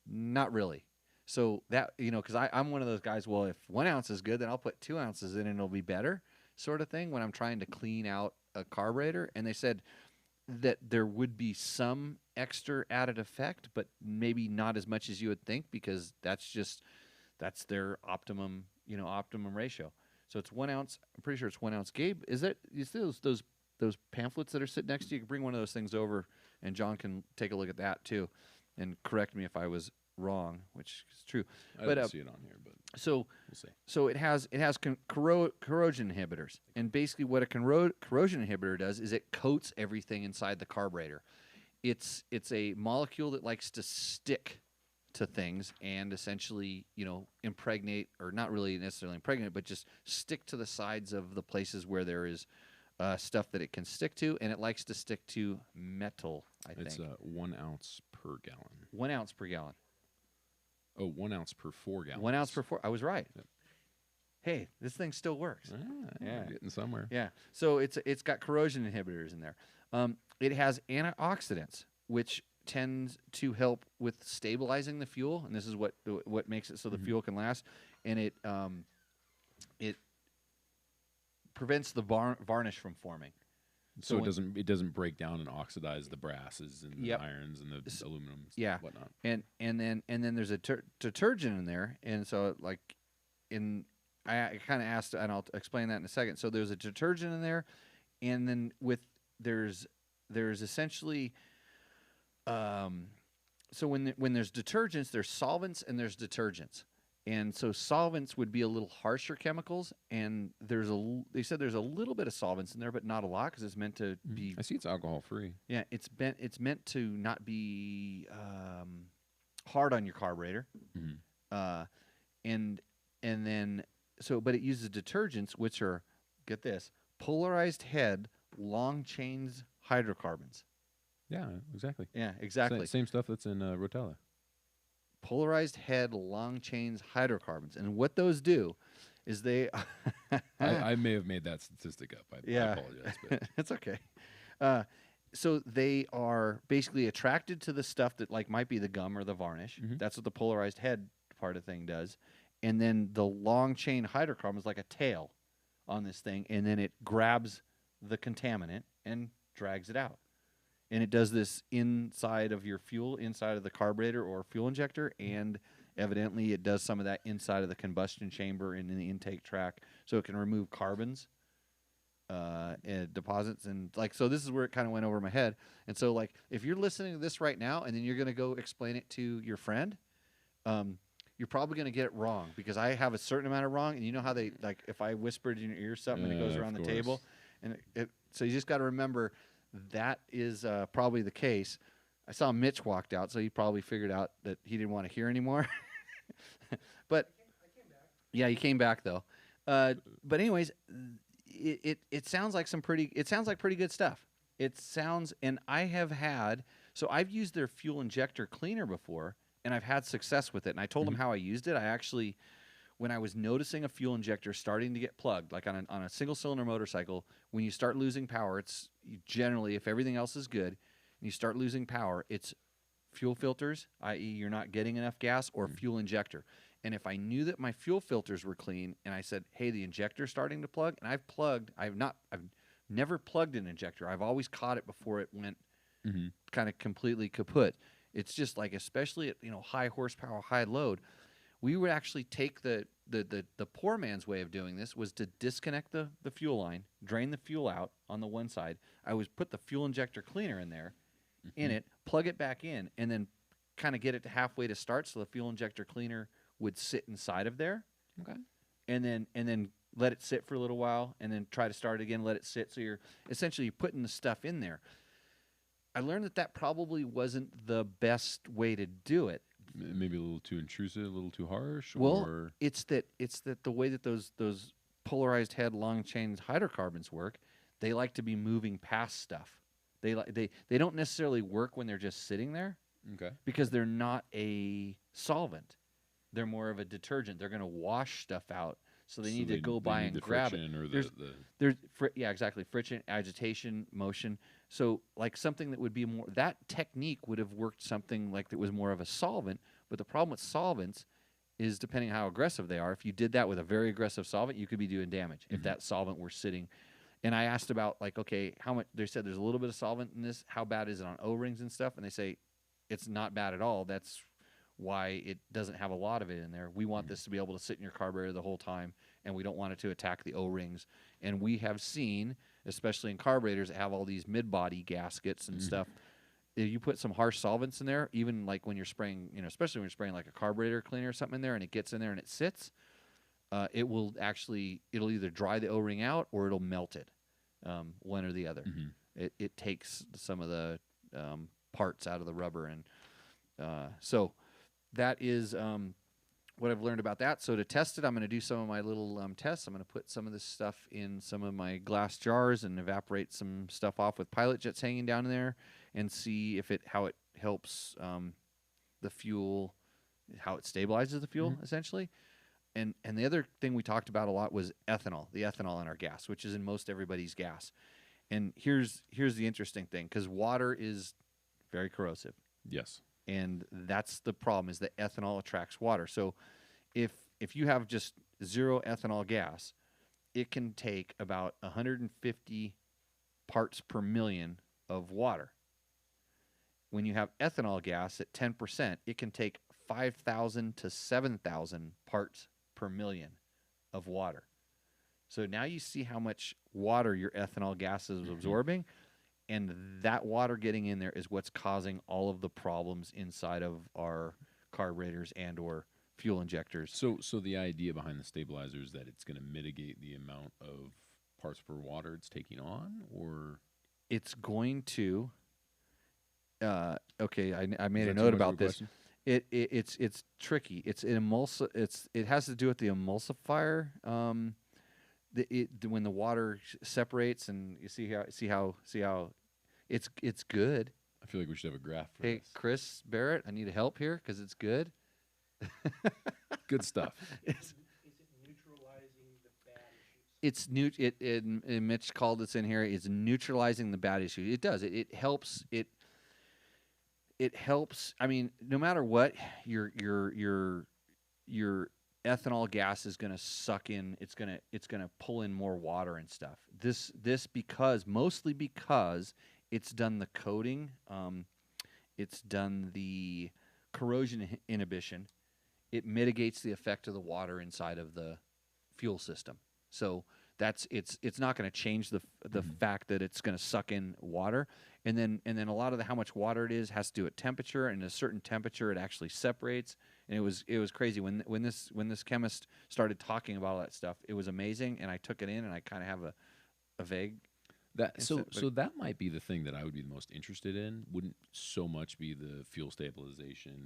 not really. So that, because I'm one of those guys. Well, if 1 ounce is good, then I'll put 2 ounces in and it'll be better, sort of thing, when I'm trying to clean out a carburetor. And they said that there would be some extra added effect, but maybe not as much as you would think, because that's their optimum ratio. So it's 1 ounce. I'm pretty sure it's 1 ounce. Gabe, you see those pamphlets that are sitting next to you? You can bring one of those things over, and John can take a look at that too, and correct me if I was wrong, which is true. I don't see it on here, but so we'll see. So it has corrosion inhibitors, and basically what a corrosion inhibitor does is it coats everything inside the carburetor. It's a molecule that likes to stick to things and essentially impregnate, or not really necessarily impregnate, but just stick to the sides of the places where there is stuff that it can stick to, and it likes to stick to metal. I think it's 1 ounce per gallon. 1 ounce per gallon. Oh, 1 ounce per 4 gallons. 1 ounce per 4. I was right. Yep. Hey, this thing still works. Yeah, getting somewhere. Yeah. So it's got corrosion inhibitors in there. It has antioxidants, which tends to help with stabilizing the fuel, and this is what makes it so the fuel can last. And it prevents the varnish from forming. So it doesn't break down and oxidize the brasses and the irons and the aluminum and whatnot. And then there's a detergent in there, and so I kind of asked, and I'll explain that in a second. So there's a detergent in there, and then there's essentially so when there's detergents, there's solvents and there's detergents. And so solvents would be a little harsher chemicals, and they said there's a little bit of solvents in there, but not a lot, because it's meant to be. I see it's alcohol free. Yeah, it's meant to not be hard on your carburetor, and then but it uses detergents, which are, get this, polarized head long chains hydrocarbons. Yeah, exactly. Yeah, exactly. Same stuff that's in Rotella. Polarized head long chains hydrocarbons, and what those do is they I may have made that statistic up. I apologize, but it's okay. So they are basically attracted to the stuff that, like, might be the gum or the varnish. That's what the polarized head part of the thing does. And then the long chain hydrocarbon is like a tail on this thing, and then it grabs the contaminant and drags it out. And it does this inside of your fuel, inside of the carburetor or fuel injector, and evidently it does some of that inside of the combustion chamber and in the intake track, so it can remove carbons, and deposits, and so this is where it kind of went over my head. And so, like, if you're listening to this right now and then you're going to go explain it to your friend, you're probably going to get it wrong because I have a certain amount of wrong, and you know how they like if I whispered in your ear something and it goes around the table, and so you just got to remember that is probably the case. I saw Mitch walked out, so he probably figured out that he didn't want to hear anymore. But I came back. yeah, he came back though. But anyways, it sounds like pretty good stuff. It sounds, and I have had, so I've used their fuel injector cleaner before, and I've had success with it. And I told them how I used it. I actually, when I was noticing a fuel injector starting to get plugged, like on a single cylinder motorcycle, when you start losing power, it's generally, if everything else is good, and you start losing power, it's fuel filters, i.e. you're not getting enough gas, or fuel injector. And if I knew that my fuel filters were clean, and I said, "Hey, the injector's starting to plug," and I've never plugged an injector. I've always caught it before it went kind of completely kaput. It's just like, especially at high horsepower, high load, we would actually take the poor man's way of doing this was to disconnect the fuel line, drain the fuel out on the one side. I would put the fuel injector cleaner in there, in it, plug it back in, and then kind of get it to halfway to start, so the fuel injector cleaner would sit inside of there. Okay. And then let it sit for a little while, and then try to start it again, let it sit. So you're essentially putting the stuff in there. I learned that probably wasn't the best way to do it. Maybe a little too intrusive, a little too harsh. Well, or it's that the way that those polarized head long chain hydrocarbons work, they like to be moving past stuff. They don't necessarily work when they're just sitting there, okay. because they're not a solvent. They're more of a detergent. They're going to wash stuff out, so they need to go by and grab it. Or There's exactly, friction, agitation, motion. So like something that would be more, that technique would have worked something like that was more of a solvent. But the problem with solvents is, depending on how aggressive they are, if you did that with a very aggressive solvent, you could be doing damage if that solvent were sitting. And I asked about, like, okay, how much? They said there's a little bit of solvent in this. How bad is it on O-rings and stuff? And they say it's not bad at all. That's why it doesn't have a lot of it in there. We want this to be able to sit in your carburetor the whole time, and we don't want it to attack the O-rings. And we have seen, especially in carburetors that have all these mid-body gaskets and stuff, if you put some harsh solvents in there, even like when you're spraying, especially when you're spraying like a carburetor cleaner or something in there, and it gets in there and it sits, it'll either dry the O-ring out or it'll melt it, one or the other. It takes some of the parts out of the rubber, and so that is what I've learned about that. So to test it, I'm going to do some of my little tests. I'm going to put some of this stuff in some of my glass jars and evaporate some stuff off with pilot jets hanging down in there, and see how it helps the fuel, how it stabilizes the fuel, essentially. And the other thing we talked about a lot was ethanol, the ethanol in our gas, which is in most everybody's gas. And here's the interesting thing, because water is very corrosive. Yes. And that's the problem, is that ethanol attracts water. So if you have just zero ethanol gas, it can take about 150 parts per million of water. When you have ethanol gas at 10%, it can take 5,000 to 7,000 parts per million of water. So now you see how much water your ethanol gas is absorbing. And that water getting in there is what's causing all of the problems inside of our carburetors and or fuel injectors. So the idea behind the stabilizer is that it's going to mitigate the amount of parts per water it's taking on, or it's going to. Okay, I made a Is that too note much of about a this. question? It's tricky. It has to do with the emulsifier. When the water separates, and you see how it's good. I feel like we should have a graph for Hey, this. Chris Barrett, I need help here because it's good. Good stuff. Is it neutralizing the bad issues? Mitch called this in here. It's neutralizing the bad issue. It does. It helps. It helps. I mean, no matter what, your ethanol gas is going to suck in. It's going to pull in more water and stuff. This mostly because it's done the coating. It's done the corrosion inhibition. It mitigates the effect of the water inside of the fuel system. So it's not going to change the fact that it's going to suck in water. And then a lot of how much water it is has to do with temperature, and at a certain temperature it actually separates. and it was crazy when this chemist started talking about all that stuff. It was amazing, and I took it in, and I kind of have a vague. That so Instant- so that might be the thing that I would be the most interested in. Wouldn't so much be the fuel stabilization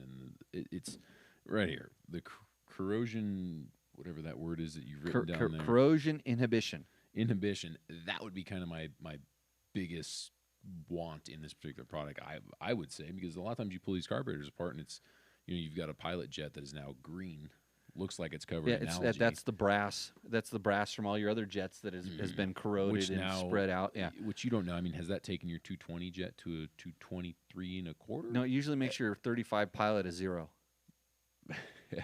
and it's right here the corrosion, whatever that word is that you've written down there. Corrosion inhibition. Inhibition. That would be kind of my biggest want in this particular product. I would say, because a lot of times you pull these carburetors apart and it's you've got a pilot jet that is now green. Looks like it's covered in algae. That's the brass. That's the brass from all your other jets that has been corroded and spread out. Yeah, which you don't know. I mean, has that taken your 220 jet to a 223 and a quarter? no, it usually makes your 35 pilot a 0.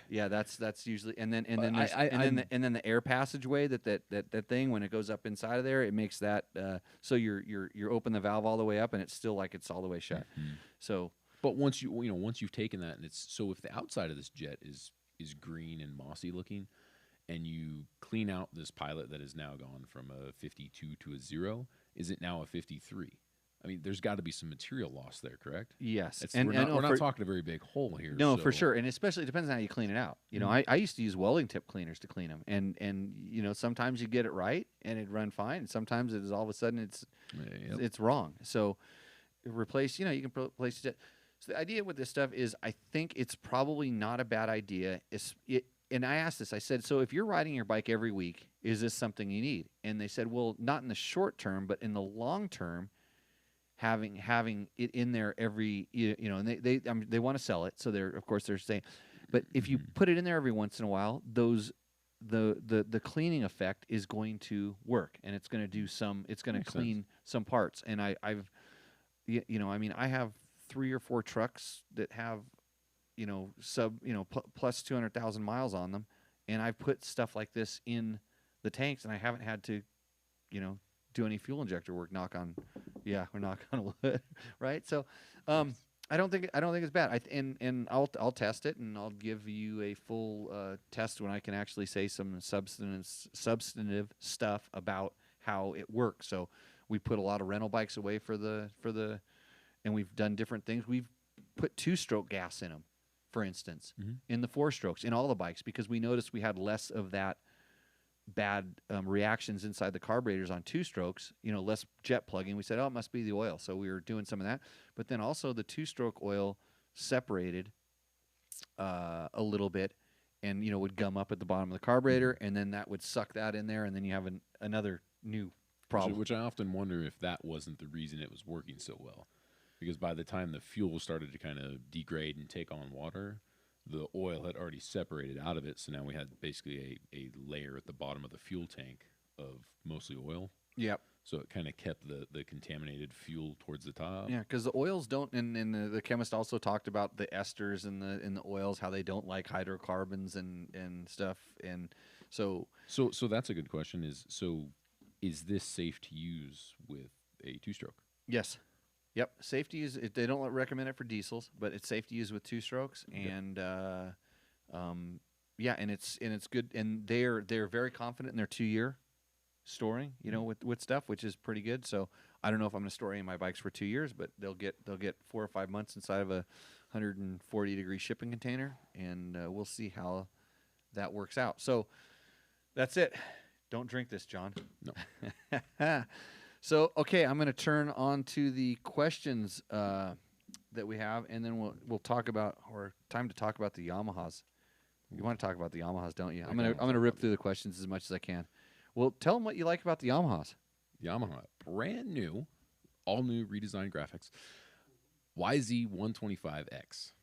Yeah, that's usually, and then the air passageway that thing when it goes up inside of there, it makes that so you're open the valve all the way up and it's still like it's all the way shut. So, but once once you've taken that and it's so if the outside of this jet is green and mossy looking, and you clean out this pilot that has now gone from a 52 to a 0, is it now a 53? I mean, there's got to be some material loss there, correct? yes, We're not talking a very big hole here. No, so. for sure, and especially it depends on how you clean it out. I used to use welding tip cleaners to clean them, and sometimes you get it right and it run fine, and sometimes it is all of a sudden it's wrong. So replace, you can replace it. So the idea with this stuff is, I think it's probably not a bad idea. And I asked this. I said, so if you're riding your bike every week, is this something you need? And they said, well, not in the short term, but in the long term. Having it in there every and they want to sell it, so they're saying, but if you put it in there every once in a while, the cleaning effect is going to work, and it's going to do it's going to clean some parts. And I have 3 or 4 trucks that have plus 200,000 miles on them, and I've put stuff like this in the tanks, and I haven't had to do any fuel injector work. Knock on wood, right? So, I don't think it's bad. And I'll test it, and I'll give you a full test when I can actually say some substantive stuff about how it works. So we put a lot of rental bikes away for the, and we've done different things. We've put 2-stroke gas in them, for instance, in the 4-strokes in all the bikes, because we noticed we had less of that bad reactions inside the carburetors on 2-strokes, less jet plugging. We said, oh, it must be the oil. So we were doing some of that. But then also the 2-stroke oil separated a little bit and, would gum up at the bottom of the carburetor, and then that would suck that in there, and then you have another new problem. Which I often wonder if that wasn't the reason it was working so well. Because by the time the fuel started to kind of degrade and take on water, the oil had already separated out of it, so now we had basically a layer at the bottom of the fuel tank of mostly oil. Yep. So it kind of kept the contaminated fuel towards the top. Yeah, because the oils don't, and the chemist also talked about the esters in the oils, how they don't like hydrocarbons and stuff, and so that's a good question. Is this safe to use with a 2-stroke? Yes. Yep, safety is. They don't recommend it for diesels, but it's safe to use with 2-strokes, and and it's good, and they're very confident in their 2-year storing, with stuff, which is pretty good. So I don't know if I'm going to store any of my bikes for 2 years, but they'll get 4 or 5 months inside of a 140-degree shipping container, and we'll see how that works out. So that's it. Don't drink this, John. No. So, okay, I'm going to turn on to the questions that we have, and then we'll talk about, or time to talk about the Yamahas. You want to talk about the Yamahas, don't you? I'm gonna rip through the questions as much as I can. Well, tell them what you like about the Yamahas. Yamaha, brand new, all new redesigned graphics. YZ125X.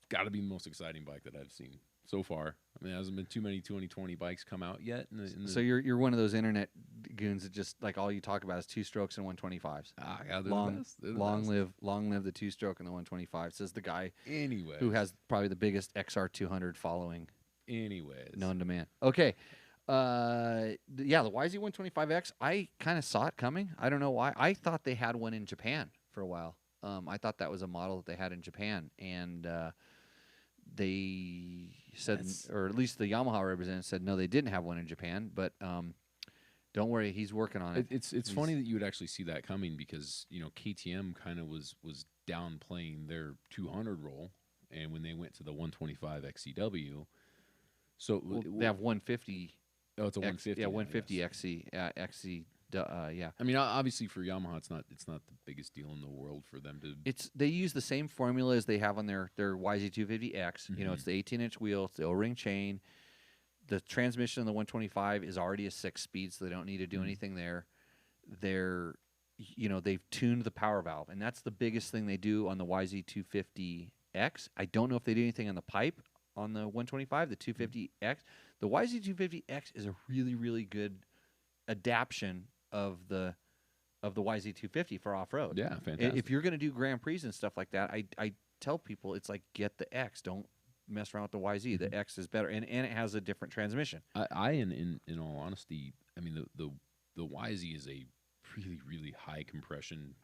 Got to be the most exciting bike that I've seen so far. I mean, there hasn't been too many 2020 bikes come out yet. So you're one of those internet goons that just like all you talk about is 2-strokes and 125s. Yeah, Long live the 2-stroke and the 125. Says the guy anyway who has probably the biggest XR200 following. Anyways, known to man. Okay, the YZ125X. I kind of saw it coming. I don't know why. I thought they had one in Japan for a while. I thought that was a model that they had in Japan, and they said, or at least the Yamaha representative said, no, they didn't have one in Japan. But don't worry, he's working on it. It's funny that you would actually see that coming, because KTM kind of was downplaying their 200 role and when they went to the 125 XCW, so Well, they have 150. oh, it's a 150. Yeah, now, 150 yes. XC. Yeah. I mean, obviously for Yamaha, it's not the biggest deal in the world for them to. They use the same formula as they have on their YZ250X. You know, it's the 18-inch wheel, it's the O-ring chain. The transmission on the 125 is already a 6-speed, so they don't need to do anything there. They've tuned the power valve, and that's the biggest thing they do on the YZ250X. I don't know if they do anything on the pipe on the 125, the 250X. The YZ250X is a really, really good adaptation of the YZ250 for off-road. Yeah, fantastic. If you're going to do Grand Prix and stuff like that, I tell people it's like get the X. Don't mess around with the YZ. The X is better, and it has a different transmission. In all honesty, I mean the YZ is a really, really high compression.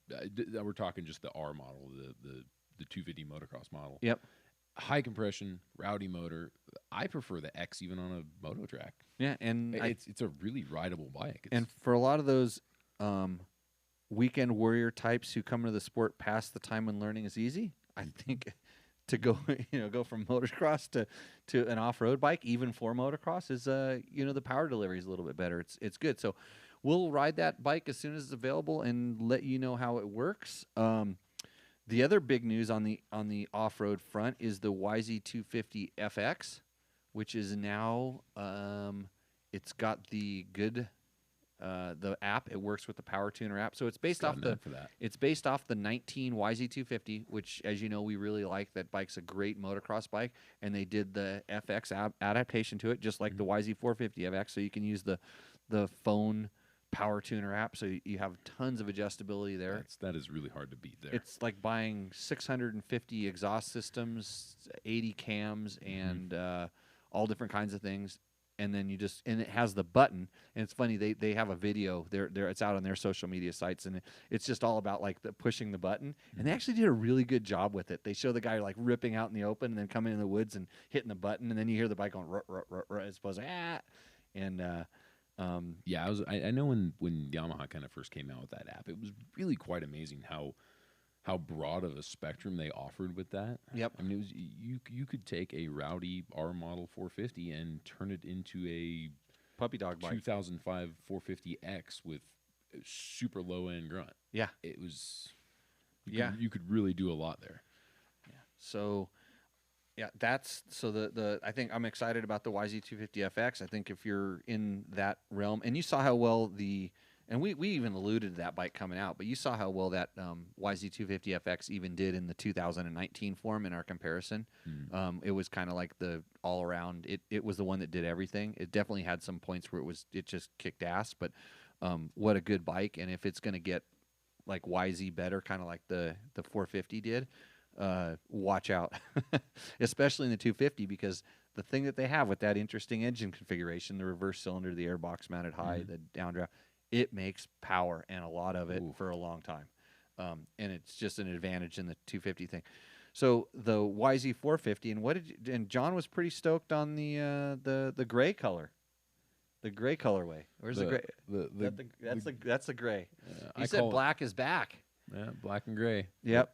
We're talking just the R model, the 250 motocross model. Yep. High compression, rowdy motor. I prefer the X even on a moto track. Yeah, and It's a really rideable bike. and for a lot of those weekend warrior types who come into the sport past the time when learning is easy, I think to go from motocross to an off-road bike, even for motocross, is the power delivery is a little bit better. It's good. So we'll ride that bike as soon as it's available and let you know how it works. The other big news on the off-road front is the YZ250 FX, which is now it's got the app. It works with the Power Tuner app, so it's based off the 19 YZ250, which, as you know, we really like. That bike's a great motocross bike, and they did the FX adaptation to it, just like the YZ450 FX. So you can use the phone Power Tuner app, so you have tons of adjustability there. That is really hard to beat there. It's like buying 650 exhaust systems, 80 cams, and all different kinds of things. And then and it has the button. And it's funny, they have a video there. It's out on their social media sites, and it's just all about like pushing the button. And they actually did a really good job with it. They show the guy like ripping out in the open, and then coming in the woods and hitting the button, and then you hear the bike going as opposed to and. Yeah, I know when Yamaha kind of first came out with that app, it was really quite amazing how broad of a spectrum they offered with that. Yep. I mean, it was you could take a rowdy R model 450 and turn it into a puppy dog bike. 2005 450X with a super low end grunt. Yeah. It was. You could really do a lot there. Yeah. So. Yeah, I think I'm excited about the YZ250FX. I think if you're in that realm, and you saw how well and we even alluded to that bike coming out, but you saw how well that YZ250FX even did in the 2019 form in our comparison. It was kind of like the all around. It was the one that did everything. It definitely had some points where it just kicked ass, but what a good bike! And if it's going to get like YZ better, kind of like the 450 did. Watch out, especially in the 250, because the thing that they have with that interesting engine configuration, the reverse cylinder, the airbox mounted high, the downdraft, it makes power and a lot of it for a long time. And it's just an advantage in the 250 thing. So the YZ450, and John was pretty stoked on the gray color. The gray colorway. Where's the gray? That's the gray. He said black is back. Yeah, black and gray. Yep.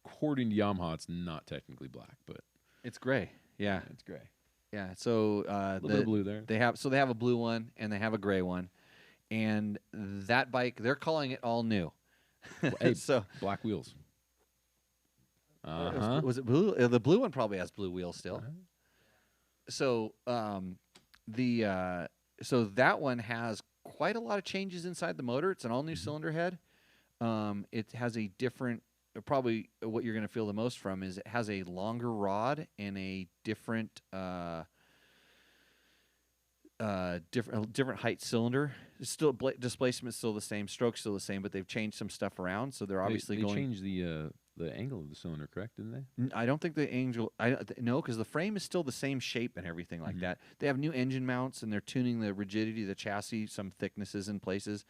According to Yamaha, it's not technically black, but it's gray. Yeah, it's gray. Yeah. So a little bit of blue there. They have a blue one and they have a gray one, and that bike they're calling it all new. Hey, so black wheels. Was it blue? The blue one probably has blue wheels still. So so that one has quite a lot of changes inside the motor. It's an all new cylinder head. It has a different. Probably what you're going to feel the most from is it has a longer rod and a different different height cylinder. It's still displacement's still the same, stroke's still the same, but they've changed some stuff around. So they're obviously they going. changed the angle of the cylinder, correct? Didn't they? I don't think the angle. No, because the frame is still the same shape and everything like that. They have new engine mounts and they're tuning the rigidity of the chassis, some thicknesses in places.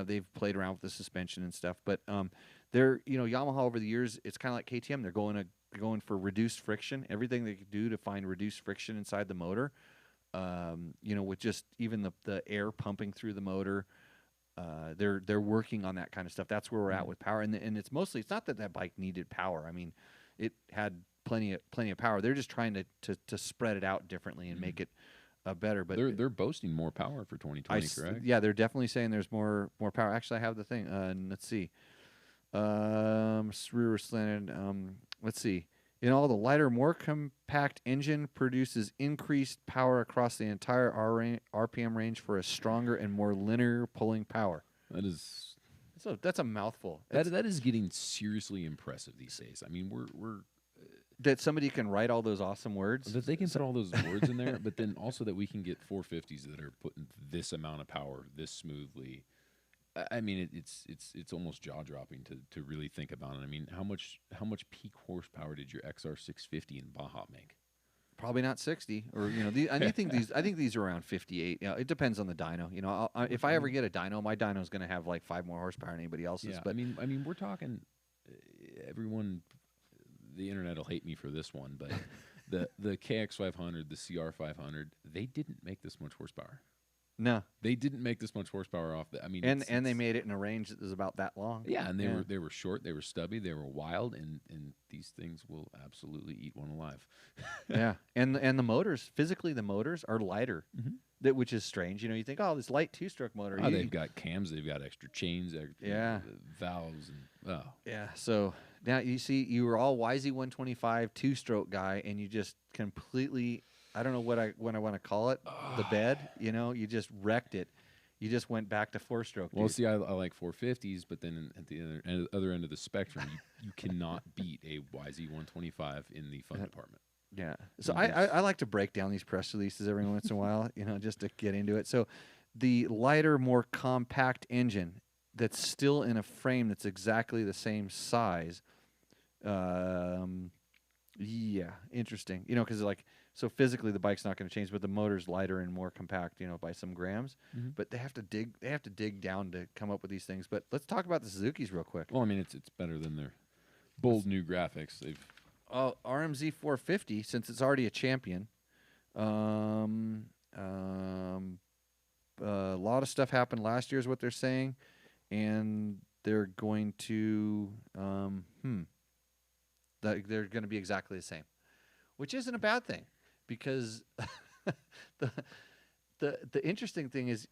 They've played around with the suspension and stuff, but they're Yamaha over the years. It's kind of like KTM. They're going for reduced friction. Everything they could do to find reduced friction inside the motor. With just even the air pumping through the motor. They're working on that kind of stuff. That's where we're at with power, and it's not that bike needed power. I mean, it had plenty of power. They're just trying to spread it out differently and make it better. But they're boasting more power for 2020, correct? yeah, they're definitely saying there's more power. Actually, I have the thing. Let's see. Rear slanted. Let's see. In all, the lighter, more compact engine produces increased power across the entire RPM range for a stronger and more linear pulling power. That is So that's a mouthful. that is getting seriously impressive these days. I mean, we're That somebody can write all those awesome words. that they can put all those words in there, but then also that we can get 450s that are putting this amount of power this smoothly. I mean, it's almost jaw dropping to really think about it. I mean, how much peak horsepower did your XR650 in Baja make? Probably not 60, or I think these are around 58. It depends on the dyno. If I ever get a dyno, my dyno is going to have like 5 more horsepower than anybody else's. Yeah, But I mean, we're talking everyone. The internet will hate me for this one, but the KX500, the CR500, they didn't make this much horsepower. no, They didn't make this much horsepower off. I mean, and they made it in a range that was about that long. yeah, and they were short, they were stubby, they were wild, and these things will absolutely eat one alive. Yeah, and the motors, physically, the motors are lighter, which is strange. You think, oh, this light 2-stroke motor. Oh, they've got cams, they've got extra chains, Yeah. valves, and Yeah. So now you see, you were all YZ125 2-stroke guy, and you just completely, I don't know what I want to call it, the bed. You just wrecked it. You just went back to 4-stroke. Well, dude. see, I like 450s, but then at the other end of the spectrum, you cannot beat a YZ125 in the fun department. Yeah. So You I like to break down these press releases every once in a while, just to get into it. So the lighter, more compact engine that's still in a frame that's exactly the same size. Yeah, interesting. Because so physically the bike's not going to change, but the motor's lighter and more compact, by some grams. Mhm. But they have to dig down to come up with these things. But let's talk about the Suzuki's real quick. Well, I mean, it's better than their bold new graphics. They've RMZ 450, since it's already a champion. A lot of stuff happened last year, is what they're saying, and they're going to they're going to be exactly the same, which isn't a bad thing, because the interesting thing is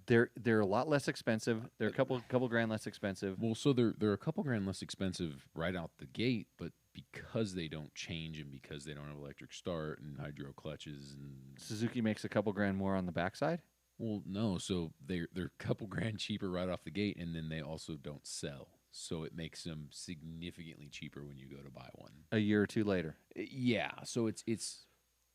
they're a lot less expensive. They're a couple grand less expensive. well, so they're a couple grand less expensive right out the gate, but because they don't change and because they don't have electric start and hydro clutches and Suzuki makes a couple grand more on the backside. well, no, so they're a couple grand cheaper right off the gate, and then they also don't sell, so it makes them significantly cheaper when you go to buy one A year or two later. Yeah, so it's.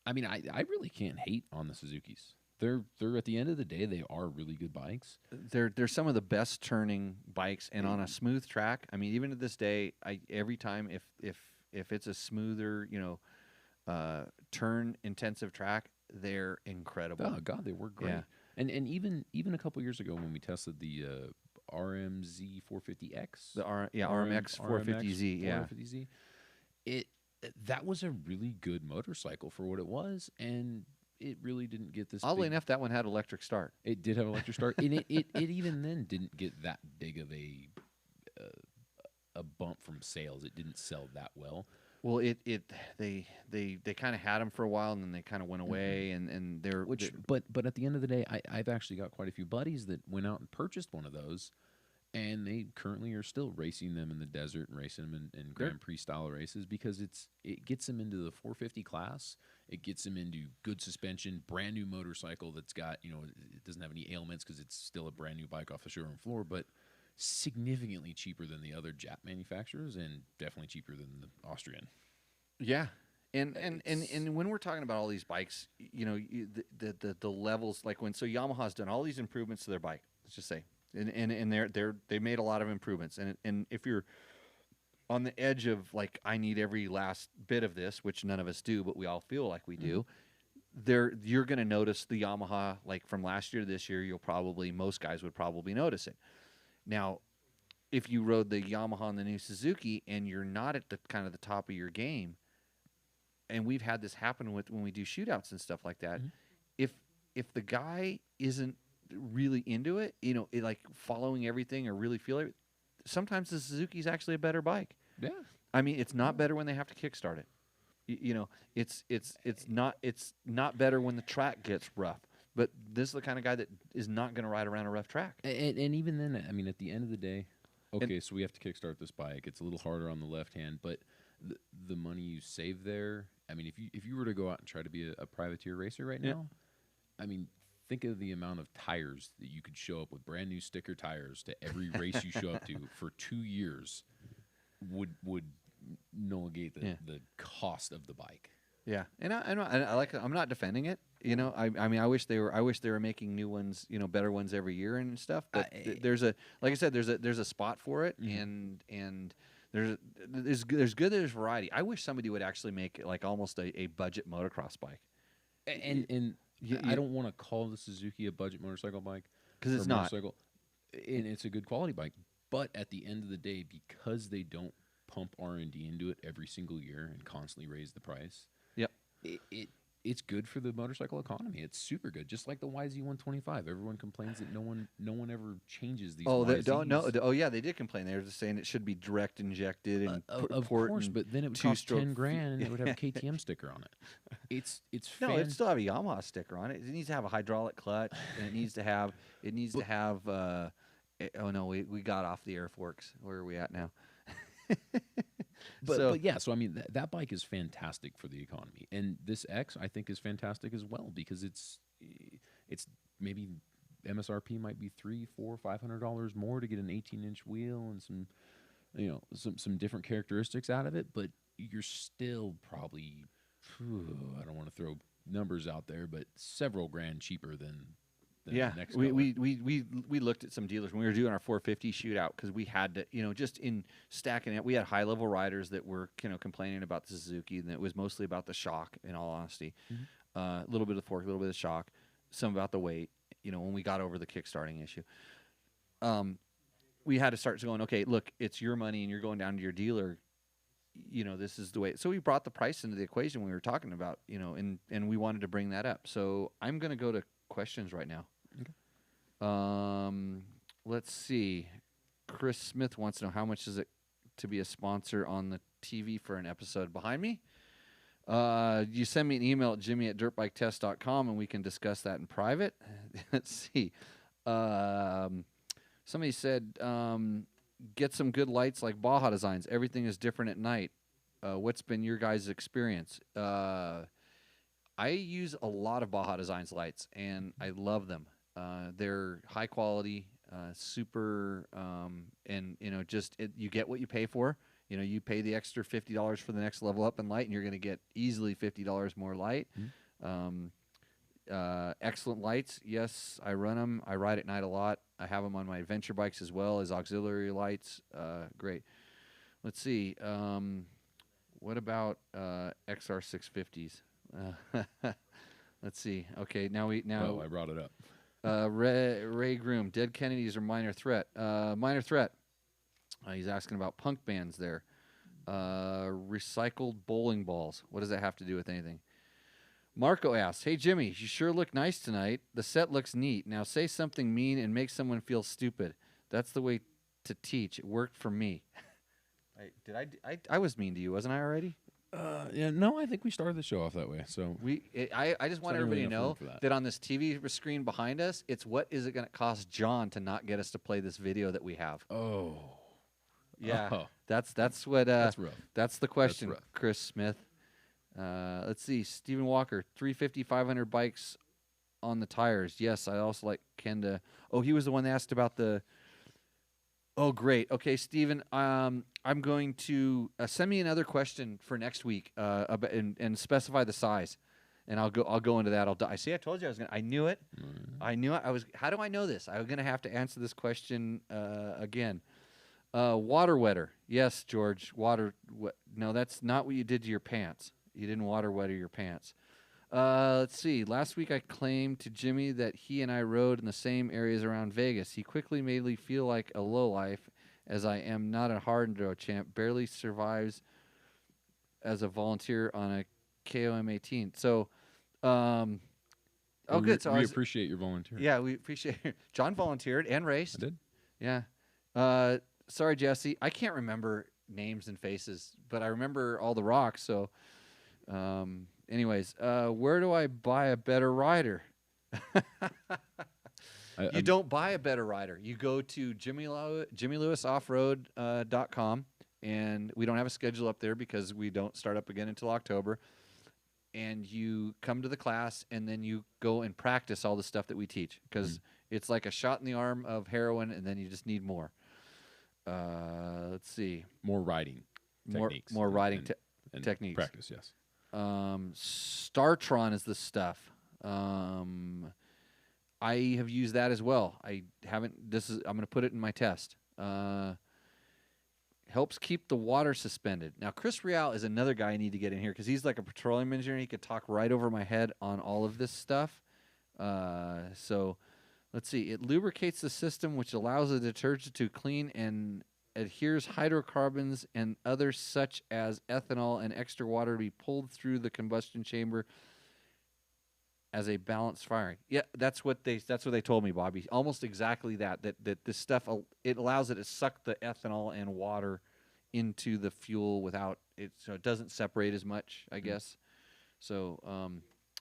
I mean, I really can't hate on the Suzukis. They're at the end of the day, they are really good bikes. They're some of the best turning bikes, and on a smooth track. I mean, even to this day, every time if it's a smoother, turn intensive track, they're incredible. Oh God, they work great. Yeah. And even a couple years ago when we tested the RMZ 450X, RMX 450Z, yeah. 450Z, that was a really good motorcycle for what it was, and it really didn't get this. Oddly big, enough, that one had electric start. it did have electric start, and it even then didn't get that big of a bump from sales. It didn't sell that well. Well, they kind of had them for a while, and then they kind of went away, and they're But at the end of the day, I've actually got quite a few buddies that went out and purchased one of those, and they currently are still racing them in the desert and racing them in Grand Prix style races, because it gets them into the 450 class. It gets them into good suspension, brand new motorcycle that's got, it doesn't have any ailments because it's still a brand new bike off the showroom floor, but significantly cheaper than the other Jap manufacturers, and definitely cheaper than the Austrian. Yeah. And when we're talking about all these bikes, the levels, like Yamaha's done all these improvements to their bike, let's just say, and they made a lot of improvements, and if you're on the edge of like, I need every last bit of this, which none of us do, but we all feel like we do, you're going to notice the Yamaha, like from last year to this year. Most guys would probably notice it. Now, if you rode the Yamaha and the new Suzuki and you're not at the kind of the top of your game, and we've had this happen when we do shootouts and stuff like that, if the guy isn't really into it, like following everything or really feel it, sometimes the Suzuki's actually a better bike. Yeah. I mean, it's not better when they have to kickstart it. You know, it's not better when the track gets rough. But this is the kind of guy that is not going to ride around a rough track. And even then, I mean, at the end of the day, okay, so we have to kickstart this bike. It's a little harder on the left hand, but the money you save there. I mean, if you were to go out and try to be a privateer racer right Yeah. now, I mean, think of the amount of tires that you could show up with, brand new sticker tires to every race you show up to for 2 years would negate the cost of the bike. Yeah, and I like. I'm not defending it. You know, I mean, I wish they were making new ones, you know, better ones every year and stuff. But there's a, like I said, there's a spot for it, and there's variety. I wish somebody would actually make like almost a budget motocross bike. And I don't want to call the Suzuki a budget motorcycle bike because it's or not. motorcycle, and it's a good quality bike. But at the end of the day, because they don't pump R&D into it every single year and constantly raise the price, Yep. It's good for the motorcycle economy. It's super good, just like the YZ125. Everyone complains that no one ever changes these. Oh, they YZs. don't know. Oh, yeah, they did complain. They were just saying it should be direct injected and Of port course, and but then it would cost two-stroke $10,000 and it would have a KTM sticker on it. It's No, it still have a Yamaha sticker on it. It needs to have a hydraulic clutch, and it needs to have. Oh no, we got off the air forks. Where are we at now? But yeah, so I mean that bike is fantastic for the economy, and this X I think is fantastic as well because it's maybe MSRP might be $300, $400, $500 more to get an 18-inch wheel and some different characteristics out of it, but you're still probably I don't want to throw numbers out there, but several grand cheaper than yeah, the next we looked at some dealers when we were doing our 450 shootout because we had to, you know, just in stacking it, we had high level riders that were, you know, complaining about the Suzuki, and it was mostly about the shock. In all honesty, a little bit of the fork, a little bit of shock, some about the weight. You know, when we got over the kickstarting issue, we had to start going. Okay, look, it's your money, and you're going down to your dealer. You know, this is the way. So we brought the price into the equation we were talking about. You know, and we wanted to bring that up. So I'm going to go to questions right now. Okay. Let's see. Chris Smith wants to know how much is it to be a sponsor on the TV for an episode. Behind me? You send me an email at jimmy@dirtbiketest.com and we can discuss that in private. Let's see. Somebody said, get some good lights like Baja Designs. Everything is different at night. What's been your guys' experience? I use a lot of Baja Designs lights, and I love them. They're high quality, super, and you know, you get what you pay for. You know, you pay the extra $50 for the next level up in light, and you're going to get easily $50 more light. Excellent lights. Yes, I run them. I ride at night a lot. I have them on my adventure bikes as well as auxiliary lights. Great. Let's see. What about XR 650s? Let's see. Okay, now I brought it up. Ray Groom, Dead Kennedys or Minor Threat? Minor Threat. He's asking about punk bands there. Recycled bowling balls. What does that have to do with anything? Marco asks, hey, Jimmy, you sure look nice tonight. The set looks neat. Now say something mean and make someone feel stupid. That's the way to teach. It worked for me. I was mean to you, wasn't I already? Yeah, no, I think we started the show off that way. So I just want not everybody really to enough know room for that. that on this TV screen behind us, it's what is it going to cost John to not get us to play this video that we have? Oh. Yeah, Oh. that's what. That's rough. That's the question, rough. Chris Smith. Let's see, Stephen Walker, 350, 500 bikes on the tires. Yes, I also like Kenda. Oh, he was the one that asked about the. Oh, great. Okay, Stephen, I'm going to send me another question for next week, and specify the size, and I'll go into that. I told you I was gonna. I knew it. I knew it. How do I know this? I'm gonna have to answer this question again. Water wetter. Yes, George. No, that's not what you did to your pants. You didn't water wetter your pants. Let's see. Last week I claimed to Jimmy that he and I rode in the same areas around Vegas. He quickly made me feel like a lowlife, as I am not a hard enduro champ. Barely survives as a volunteer on a KOM 18. So, good. So we appreciate your volunteer. Yeah, we appreciate it. John volunteered and raced. I did. Yeah. Sorry, Jesse. I can't remember names and faces, but I remember all the rocks. So, Anyways, where do I buy a better rider? You don't buy a better rider. You go to JimmyLewisOffroad.com, and we don't have a schedule up there because we don't start up again until October. And you come to the class, and then you go and practice all the stuff that we teach because it's like a shot in the arm of heroin, and then you just need more. Let's see. More riding techniques. More riding and techniques. Practice, yes. StarTron is the stuff. I have used that as well. I haven't. I'm going to put it in my test. Helps keep the water suspended. Now, Chris Real is another guy I need to get in here because he's like a petroleum engineer. He could talk right over my head on all of this stuff. So, let's see. It lubricates the system, which allows the detergent to clean and adheres hydrocarbons and others such as ethanol and extra water to be pulled through the combustion chamber as a balanced firing. Yeah, that's what they told me, Bobby. Almost exactly that this stuff, it allows it to suck the ethanol and water into the fuel without it, so it doesn't separate as much, I guess. So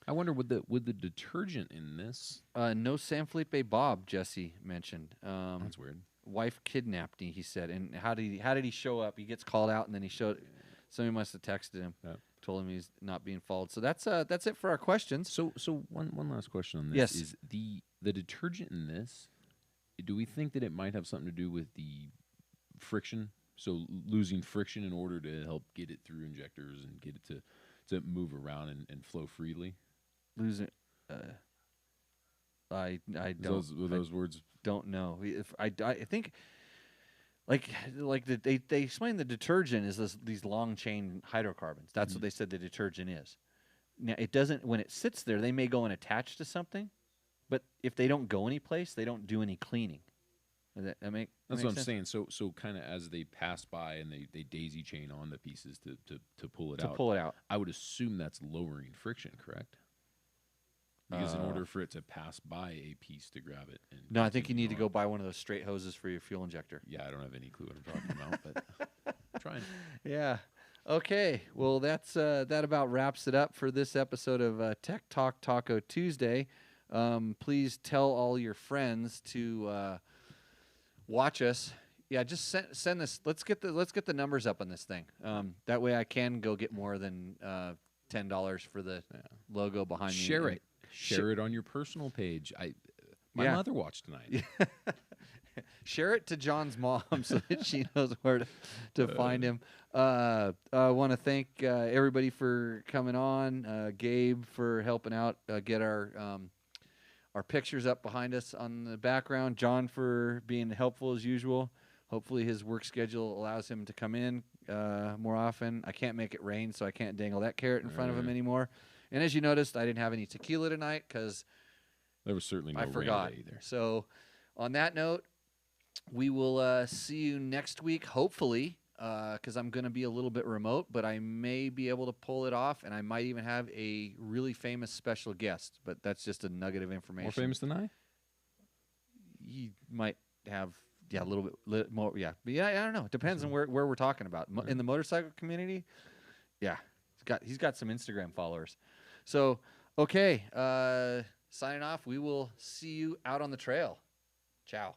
I wonder would the detergent in this? No San Felipe Bob, Jesse mentioned. That's weird. Wife kidnapped me, he said. And how did he show up? He gets called out, and then he showed. Somebody must have texted him. Yep. Told him he's not being followed. So that's it for our questions. So one last question on this. Yes. Is the detergent in this, do we think that it might have something to do with the friction? So losing friction in order to help get it through injectors and get it to move around and flow freely? Losing I don't Those words. don't know. If I think like they explain the detergent is these long chain hydrocarbons. That's what they said the detergent is. Now it doesn't, when it sits there, they may go and attach to something, but if they don't go anyplace, they don't do any cleaning. Does that make That's make what I'm sense? saying. So kind of as they pass by and they daisy chain on the pieces to pull it To out. pull it out. I would assume that's lowering friction, correct? Because in order for it to pass by a piece to grab it. And No, I think you continue need to on- go buy one of those straight hoses for your fuel injector. Yeah, I don't have any clue what I'm talking about, but trying. Yeah. Okay. Well, that's that about wraps it up for this episode of Tech Talk Taco Tuesday. Please tell all your friends to watch us. Yeah, just send this. Let's get the numbers up on this thing. That way, I can go get more than $10 for the logo behind me. Share it. Share it on your personal page. My Yeah. mother watched tonight. Share it to John's mom so that she knows where to find him. I want to thank everybody for coming on. Gabe for helping out get our pictures up behind us on the background. John for being helpful as usual. Hopefully his work schedule allows him to come in more often. I can't make it rain, so I can't dangle that carrot in front of him anymore. And as you noticed, I didn't have any tequila tonight because There was certainly no I rain forgot. today either. So on that note, we will see you next week, hopefully, because I'm going to be a little bit remote, but I may be able to pull it off, and I might even have a really famous special guest, but that's just a nugget of information. More famous than I? He might have, a little bit more, yeah. But yeah, I don't know. It depends on where we're talking about. In the motorcycle community, yeah, he's got some Instagram followers. So, okay, signing off. We will see you out on the trail. Ciao.